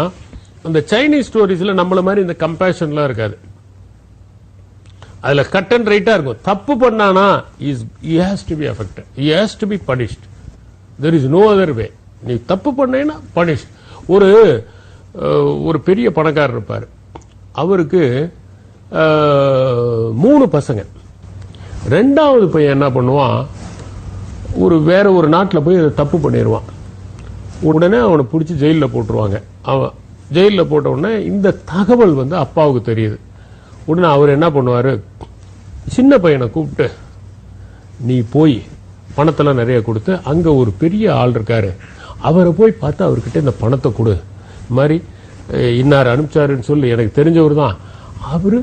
அந்த சைனீஸ் ஸ்டோரிஸ்ல நம்மள மாதிரி இந்த கம்பேஷன்லாம் இருக்காது. அதுல கட் அண்ட் ரைட்டா இருக்கும். தப்பு பண்ணானா he has to be affected, he has to be punished, there is no other way. நீ தப்பு பண்ணேன்னா punished. ஒரு பெரிய பணக்காரர் இருப்பார். அவருக்கு 3 பசங்க. 2வது பையன் என்ன பண்ணுவான், வேற ஒரு நாட்டில் போய் தப்பு பண்ணிடுவான். உடனே அவனை பிடிச்சி ஜெயிலில் போட்டுருவாங்க. அவன் ஜெயிலில் போட்ட உடனே இந்த தகவல் அப்பாவுக்கு தெரியுது. உடனே அவர் என்ன பண்ணுவாரு, சின்ன பையனை கூப்பிட்டு நீ போய் பணத்தெல்லாம் நிறைய கொடுத்து அங்க ஒரு பெரிய ஆள் இருக்காரு அவரை போய் பார்த்து அவர்கிட்ட இந்த பணத்தை கொடு, மாதிரி இன்னார் அனுப்பிச்சாருன்னு சொல்லி எனக்கு தெரிஞ்சவர் தான், அவரு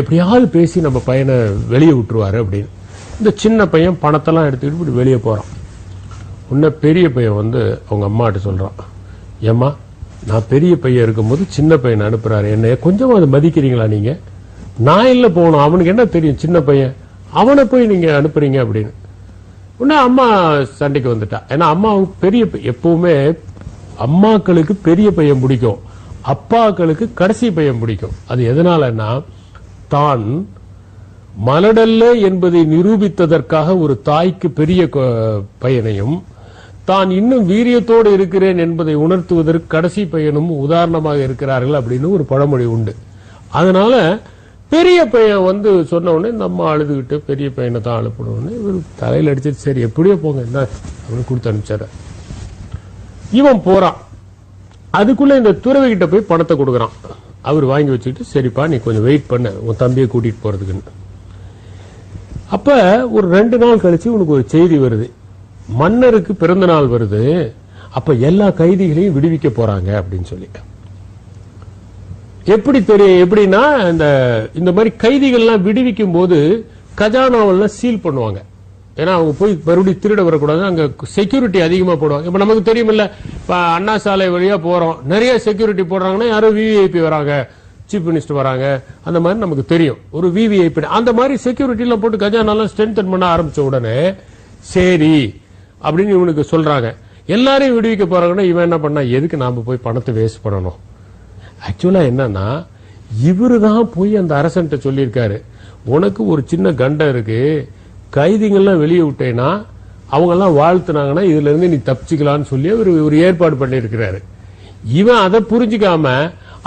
எப்படியாவது பேசி நம்ம பையனை வெளியே விட்டுருவாரு அப்படின்னு. இந்த சின்ன பையன் பணத்தெல்லாம் எடுத்துக்கிட்டு இப்படி வெளியே போறான். உன்ன பெரிய பையன் அவங்க அம்மாட்ட சொல்றான், ஏம்மா நான் பெரிய பையன் இருக்கும்போது சின்ன பையனை அனுப்புறாரு, என்ன கொஞ்சம் அதை மதிக்கிறீங்களா நீங்க? நான் இல்ல போகணும், அவனுக்கு என்ன தெரியும் சின்ன பையன், அவனை போய் நீங்க அனுப்புறீங்க அப்படின்னு. உடனே அம்மா சண்டைக்கு வந்துட்டா. ஏன்னா அம்மா பெரிய எப்பவுமே அம்மாக்களுக்கு பெரிய பையன் பிடிக்கும், அப்பாக்களுக்கு கடைசி பையன் பிடிக்கும். அது எதனாலன்னா, தான் மலடல்ல என்பதை நிரூபித்ததற்காக ஒரு தாய்க்கு பெரிய பையனையும், தான் இன்னும் வீரியத்தோடு இருக்கிறேன் என்பதை உணர்த்துவதற்கு கடைசி பையனும் உதாரணமாக இருக்கிறார்கள் அப்படின்னு ஒரு பழமொழி உண்டு. அதனால பெரிய பையன் சொன்ன உடனே இந்த அம்மா அழுதுகிட்டு பெரிய பையனை தான் அனுப்பணும்னு இவர் தலையில் அடிச்சிட்டு சரி எப்படியோ போங்க என்ன அப்படின்னு கொடுத்து அனுப்பிச்சார. இவன் போறான். அதுக்குள்ள இந்த துறவி கிட்ட போய் பணத்தை கொடுக்கறான். அவர் வாங்கி வச்சுக்கிட்டு சரிப்பா நீ கொஞ்சம் வெயிட் பண்ண உன் தம்பியை கூட்டிட்டு போறதுக்குன்னு. அப்ப ஒரு 2 நாள் கழிச்சு உனக்கு ஒரு செய்தி வருது, மன்னருக்கு பிறந்த நாள் வருது, அப்ப எல்லா கைதிகளையும் விடுவிக்க போறாங்க அப்படின்னு சொல்லி. எப்படி தெரியும்? எப்படின்னா இந்த மாதிரி கைதிகள்லாம் விடுவிக்கும் போது கஜானாவெல்லாம் சீல் பண்ணுவாங்க. ஏன்னா அவங்க போய் மறுபடியும் திருட வரக்கூடாது, அங்க செக்யூரிட்டி அதிகமா போடுவாங்க. இப்ப நமக்கு தெரியும் இல்ல, இப்ப அண்ணா சாலை வழியா போறோம், நிறைய செக்யூரிட்டி போடுறாங்கன்னா யாரோ விவிஐபி வராங்க, சீஃப் மினிஸ்டர் வராங்க, அந்த மாதிரி நமக்கு தெரியும். ஒரு விவிஐபி அந்த மாதிரி செக்யூரிட்டி எல்லாம் போட்டு கஜானாலாம் ஸ்ட்ரென்தன் பண்ண ஆரம்பிச்ச உடனே சரி அப்படின்னு இவனுக்கு சொல்றாங்க. எல்லாரையும் விடுவிக்க போறாங்கன்னா இவன் என்ன பண்ணா, எதுக்கு நாம போய் பணத்தை வேஸ்ட் பண்ணணும்? ஆக்சுவலா என்னன்னா, இவருதான் போய் அந்த அரசன்ட்ட சொல்லியிருக்காரு, உனக்கு ஒரு சின்ன கண்டம் இருக்கு, கைதிகள்லாம் வெளியே விட்டேன்னா அவங்க எல்லாம் வாழ்த்துனாங்கன்னா இதுல இருந்து நீ தப்பிச்சுக்கலான்னு சொல்லி ஒரு ஏற்பாடு பண்ணிருக்கிறாரு. இவன் அதை புரிஞ்சுக்காம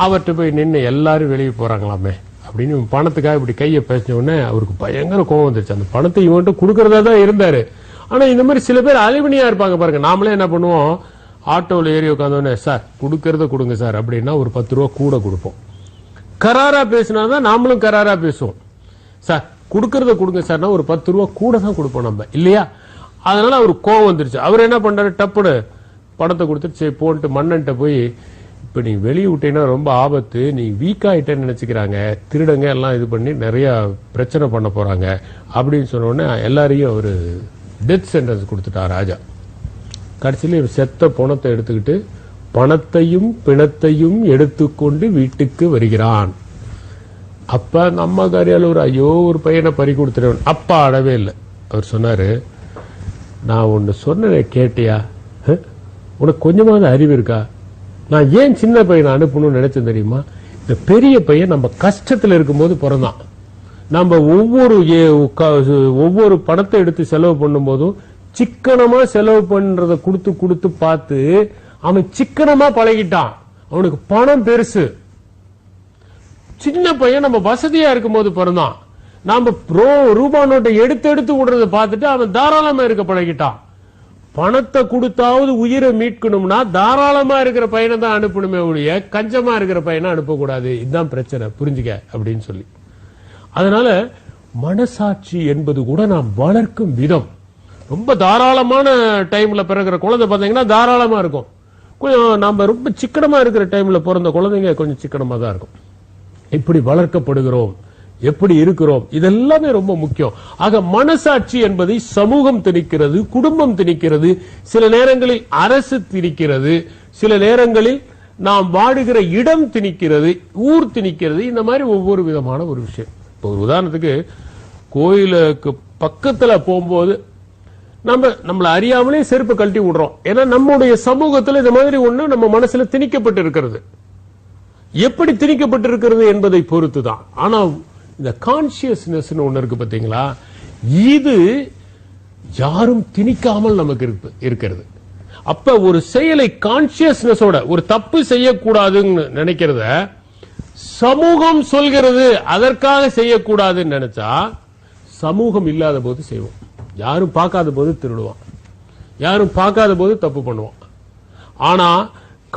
அவர்கிட்ட போய் நின்று எல்லாரும் வெளியே போறாங்களாமே அப்படின்னு பணத்துக்காக இப்படி கையை பேசின உடனே அவருக்கு பயங்கர கோவம் வந்துருச்சு. அந்த பணத்தை இவன்கிட்ட கொடுக்கறதா தான் இருந்தாரு. ஆனா இந்த மாதிரி சில பேர் அலுமினியா இருப்பாங்க பாருங்க. நாமளே என்ன பண்ணுவோம், ஆட்டோவில் ஏறி உட்காந்தோடனே சார் கொடுக்கறத கொடுங்க சார் அப்படின்னா ஒரு 10 ரூபா கூட கொடுப்போம். கராரா பேசினாதான் நாமளும் கராரா பேசுவோம். சார் கொடுக்கறத கொடுங்க சார்னா ஒரு 10 ரூபா கூட தான் கொடுப்போம் நம்ம, இல்லையா? அதனால அவருக்கு கோவம் வந்துருச்சு. அவர் என்ன பண்றாரு, டப்புனு பணத்தை கொடுத்துட்டு சரி போன்ட்டு மன்னன்ட்ட போய், இப்ப நீ வெளியே விட்டீங்கன்னா ரொம்ப ஆபத்து, நீ வீக் ஆயிட்டேன்னு நினைச்சுக்கிறாங்க, திருடங்க எல்லாம் இது பண்ணி நிறைய பிரச்சனை பண்ண போறாங்க அப்படின்னு சொன்ன உடனே எல்லாரையும் அவரு டெத் சென்டென்ஸ் கொடுத்துட்டா ராஜா. கடைசியில் செத்த பணத்தை எடுத்துக்கிட்டு பணத்தையும் பிணத்தையும் எடுத்துக்கொண்டு வீட்டுக்கு வருகிறான். அப்ப அந்த அம்மா காரியால் ஐயோ ஒரு பையனை பறி கொடுத்துருவேன். அப்பா அடவே இல்லை. அவர் சொன்னாரு, நான் ஒன்னு சொன்ன கேட்டியா, உனக்கு கொஞ்சமாவது அறிவு இருக்கா? நான் ஏன் சின்ன பையனை அனுப்பணும்னு நினைச்சேன் தெரியுமா? இந்த பெரிய பையன் நம்ம கஷ்டத்தில் இருக்கும்போது பிறந்தான். நம்ம ஒவ்வொரு பணத்தை எடுத்து செலவு பண்ணும் போதும் சிக்கனமா செலவு பண்றத கொடுத்து கொடுத்து பார்த்து அவன் சிக்கனமா பழகிட்டான். அவனுக்கு பணம் பெருசு. சின்ன பையன் நம்ம வசதியா இருக்கும் போது பிறந்தான். நாம ரூபா நோட்டை எடுத்து எடுத்து விடுறத பார்த்துட்டு அவன் தாராளமா இருக்க பழகிட்டான். பணத்தை கொடுத்தாவது உயிரை மீட்கணும்னா தாராளமா இருக்கிற பையனை தான் அனுப்பணுமே ஒழிய கஞ்சமா இருக்கிற பையனை அனுப்பக்கூடாது. இதுதான் பிரச்சனை, புரிஞ்சுக்க அப்படின்னு சொல்லி. அதனால மனசாட்சி என்பது கூட நாம் வளர்க்கும் விதம். ரொம்ப தாராளமான டைம்ல பிறகுற குழந்தை பாத்தீங்கன்னா தாராளமா இருக்கும். கொஞ்சம் நம்ம ரொம்ப சிக்கனமா இருக்கிற டைம்ல பிறந்த குழந்தைங்க கொஞ்சம் சிக்கனமா தான் இருக்கும். இப்படி வளர்க்கப்படுகிறோம், எப்படி இருக்கிறோம், இதெல்லாமே ரொம்ப முக்கியம். ஆக மனசாட்சி என்பதை சமூகம் திணிக்கிறது, குடும்பம் திணிக்கிறது, சில நேரங்களில் அரசு திணிக்கிறது, சில நேரங்களில் நாம் வாடுகிற இடம் திணிக்கிறது, ஊர் திணிக்கிறது. இந்த மாதிரி ஒவ்வொரு விதமான ஒரு விஷயம். இப்போ ஒரு உதாரணத்துக்கு கோயிலுக்கு பக்கத்துல போகும்போது நம்மள அறியாமலே செருப்பு கழட்டி விடுறோம். ஏன்னா நம்முடைய சமூகத்தில் இந்த மாதிரி ஒண்ணு நம்ம மனசுல திணிக்கப்பட்டு இருக்கிறது. எப்படி திணிக்கப்பட்டிருக்கிறது என்பதை பொறுத்துதான். ஆனா இந்த கான்சியஸ்னஸ் ஒண்ணு இருக்கு பாத்தீங்களா, இது யாரும் திணிக்காமல் நமக்கு இருக்கிறது. அப்ப ஒரு செயலை கான்சியஸ்னஸோட, ஒரு தப்பு செய்யக்கூடாதுன்னு நினைக்கிறத சமூகம் சொல்கிறது அதற்காக செய்யக்கூடாதுன்னு நினைச்சா சமூகம் இல்லாத போது செய்வோம். யாரும் பார்க்காத போது திருடுவான், யாரும் பார்க்காத போது தப்பு பண்ணுவான். ஆனா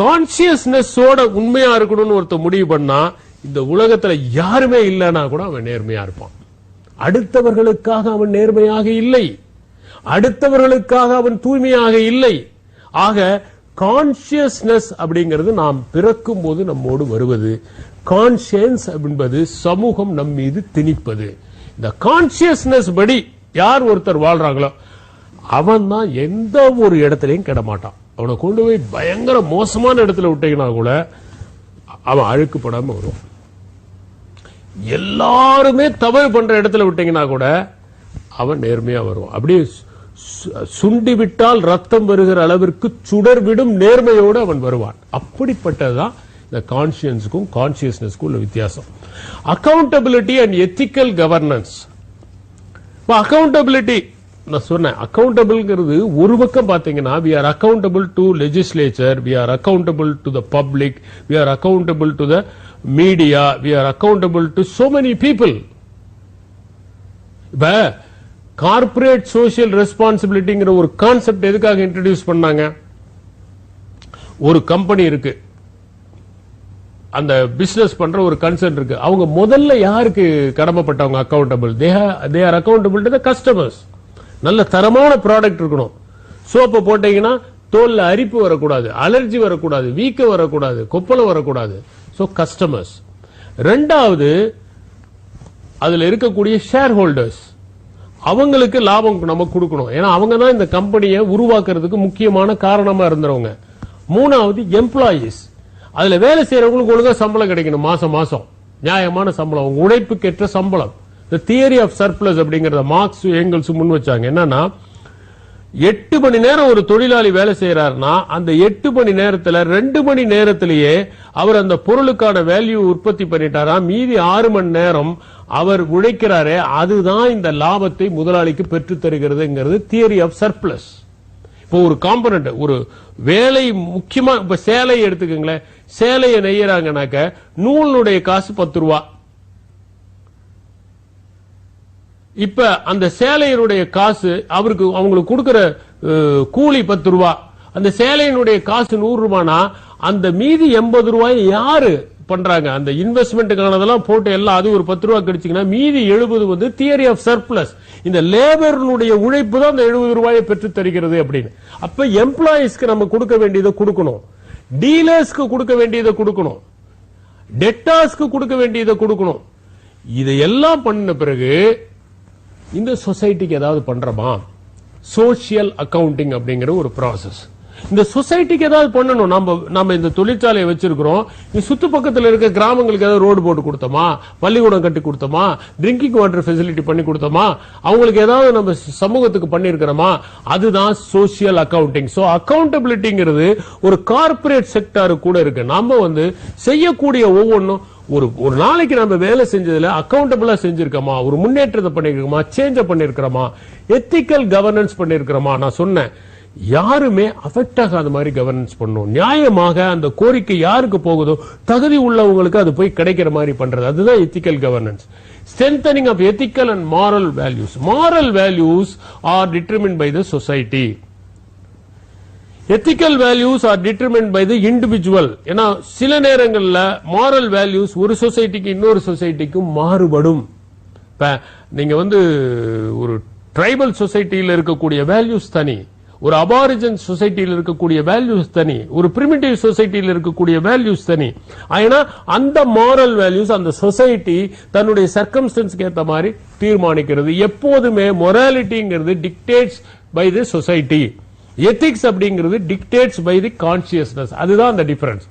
கான்சியஸ்னஸோட உண்மையா இருக்கணும்னு ஒருத்த முடிவு பண்ணா இந்த உலகத்துல யாருமே இல்லைன்னா கூட அவன் நேர்மையா இருப்பான். அடுத்தவர்களுக்காக அவன் நேர்மையாக இல்லை, அடுத்தவர்களுக்காக அவன் தூய்மையாக இல்லை. ஆக கான்சியஸ்னஸ் அப்படிங்கிறது நாம் பிறக்கும் போது நம்மோடு வருவது. கான்சியன்ஸ் என்பது சமூகம் நம் மீது திணிப்பது. இந்த கான்சியஸ்னஸ் படி யார் ஒருத்தர் வாழ்றாங்களோ அவன் தான் எந்த ஒரு இடத்திலையும் கெட மாட்டான். அவனை கொண்டு போய் பயங்கர மோசமான இடத்துல விட்டீங்கன்னா கூட அவன் அழுக்குப்படாம வருவான். எல்லாருமே தவறு பண்ற இடத்துல விட்டீங்கன்னா கூட அவன் நேர்மையா வருவான். அப்படியே சுண்டி விட்டால் ரத்தம் வருகிற அளவிற்கு சுடர் விடும் நேர்மையோடு அவன் வருவான். அப்படிப்பட்டதுதான் இந்த கான்சியன்ஸுக்கும் கான்சியஸ்னஸ்க்கும் உள்ள வித்தியாசம். Accountability and ethical governance. Accountability நான் சொன்னேன், அக்கௌண்டபிள்ங்கிறது ஒரு பக்கம் பாத்தீங்கன்னா we are accountable to legislature, we are accountable to the public, we are accountable to the media, we are accountable to so many people. இப்ப கார்ப்பரேட் சோசியல் ரெஸ்பான்சிபிலிட்டிங்கிற ஒரு concept எதுக்காக introduce பண்ணாங்க? ஒரு கம்பெனி இருக்கு, அந்த பிசினஸ் பண்ற ஒரு கன்சர்ன் இருக்கு, அவங்க முதல்ல யாருக்கு கடமைப்பட்டவங்க accountable? they are accountable to the customers. நல்ல தரமான ப்ராடக்ட் இருக்கணும். சோப்பு போட்டீங்கன்னா தோல்ல அரிப்பு வரக்கூடாது, அலர்ஜி வரக்கூடாது, வீக்கம் வரக்கூடாது, கொப்பளம் வரக்கூடாது. So customers. ரெண்டாவது அதுல இருக்கக்கூடிய ஷேர் ஹோல்டர்ஸ், அவங்களுக்கு லாபம் நம்ம கொடுக்கணும். ஏன்னா அவங்க தான் இந்த கம்பெனியை உருவாக்குறதுக்கு முக்கியமான காரணமா இருந்தவங்க. மூணாவது எம்ப்ளாயீஸ், அதுல வேலை செய்யறவங்களுக்கு ஒழுங்கா சம்பளம் கிடைக்கணும், மாசம் மாசம் நியாயமான சம்பளம், அவங்க உழைப்புக்கேற்ற சம்பளம். The theory of surplus அப்படிங்கறத மார்க்ஸ் ஏங்கல்ஸ் முன் வச்சாங்க. என்னன்னா 8 மணி நேரம் ஒரு தொழிலாளி வேலை செய்யறாருன்னா அந்த 8 மணி நேரத்துல 2 மணி நேரத்திலேயே அவர் அந்த பொருளுக்கான வேல்யூ உற்பத்தி பண்ணிட்டாரா, மீதி 6 மணி நேரம் அவர் உழைக்கிறாரே, அதுதான் இந்த லாபத்தை முதலாளிக்கு பெற்று தருகிறதுங்கிறது தியரி ஆஃப் சர்ப்ளஸ். இப்போ ஒரு காம்பனன்ட், ஒரு வேலை முக்கியமா, இப்ப சேலை எடுத்துக்கங்களேன், சேலையை நெய்யறாங்கனாக்க நூலுடைய காசு 10 ரூபா. இப்ப அந்த சேலையினுடைய காசு அவங்களுக்கு கொடுக்கிற கூலி 10 ரூபா, அந்த சேலையினுடைய காசு 100 ரூபானா அந்த மீதி 80 ரூபாய் யாரு பண்றாங்க? அந்த இன்வெஸ்ட்மெண்ட்டுக்கானதெல்லாம் போட்டு எல்லாம் அது ஒரு 10 ரூபாய் கிடைச்சிங்கன்னா மீதி 70 வந்து தியரி ஆஃப் சர்ப்ளஸ். இந்த லேபருடைய உழைப்பு தான் அந்த 70 ரூபாயை பெற்று தருகிறது அப்படின்னு. அப்ப எம்ப்ளாயிஸ்க்கு நம்ம கொடுக்க வேண்டியதை கொடுக்கணும், டீலர்ஸ்க்கு கொடுக்க வேண்டியதை கொடுக்கணும், டெட்டார்ஸ்க்கு கொடுக்க வேண்டியதை கொடுக்கணும். இதையெல்லாம் பண்ண பிறகு இந்த சொசைட்டிக்கு ஏதாவது பண்றோமா? சோசியல் அக்கவுண்டிங் அப்படிங்கிற ஒரு ப்ராசஸ். இந்த சொசைட்டிக்கு ஏதாவது பண்ணணும். நம்ம இந்த தொழிற்சாலையை வச்சிருக்கிறோம், சுத்து பக்கத்துல இருக்க கிராமங்களுக்கு ஏதாவது ரோடு போட்டு கொடுத்தோமா, பள்ளிக்கூடம் கட்டி கொடுத்தோமா, ட்ரிங்கிங் வாட்டர் ஃபெசிலிட்டி பண்ணி கொடுத்தோமா, அவங்களுக்கு ஏதாவது நம்ம சமூகத்துக்கு பண்ணிருக்கிறோமா, அதுதான் சோசியல் அக்கவுண்டிங். சோ அக்கவுண்டபிலிட்டிங்கிறது ஒரு கார்பரேட் செக்டாரு கூட இருக்கு. நம்ம செய்யக்கூடிய ஒவ்வொன்றும் ஒரு நாளைக்கு நம்ம வேலை செஞ்சதுல அக்கௌண்டபிளா செஞ்சிருக்கோமா, ஒரு முன்னேற்றத்தை பண்ணிருக்கோமா, சேஞ்ச பண்ணிருக்கிறோமா, எத்திக்கல் கவர்னன்ஸ் பண்ணிருக்கிறோமா. நான் சொன்னேன், யாருமே அஃபெக்ட் ஆகாத மாதிரி கவர்னன்ஸ் பண்ணும். நியாயமாக அந்த கோரிக்கை யாருக்கு போகுதோ தகுதி உள்ளவங்களுக்கு அது போய் கிடைக்கிற மாதிரி பண்றது, அதுதான் ethical governance. Strengthening of ethical and moral values. Moral values are determined by the society. ethical values are determined by the individual. ஏன்னா சில நேரங்கள்ல moral values ஒரு சொசைட்டிக்கு இன்னொரு சொசைட்டிக்கு மாறுபடும். நீங்க ஒரு ட்ரைபல் சொசைட்டியில் இருக்கக்கூடிய வேல்யூஸ் தனி, ஒரு அபாரிஜன் சொசைட்டியில் இருக்கக்கூடிய வேல்யூஸ் தனி, ஒரு பிரிமிட்டிவ் சொசைட்டியில் இருக்கக்கூடிய வேல்யூஸ் தனி. ஆனா அந்த moral values அந்த சொசைட்டி தன்னுடைய சர்க்கம்ஸ்டன்ஸ்க்கு ஏத்த மாதிரி தீர்மானிக்கிறது. எப்போதுமே மொராலிட்டிங்கிறது dictates by the society, ethics அப்படிங்கிறது டிக்டேட்ஸ் பை தி கான்சியஸ்னஸ். அதுதான் அந்த டிஃபரன்ஸ்.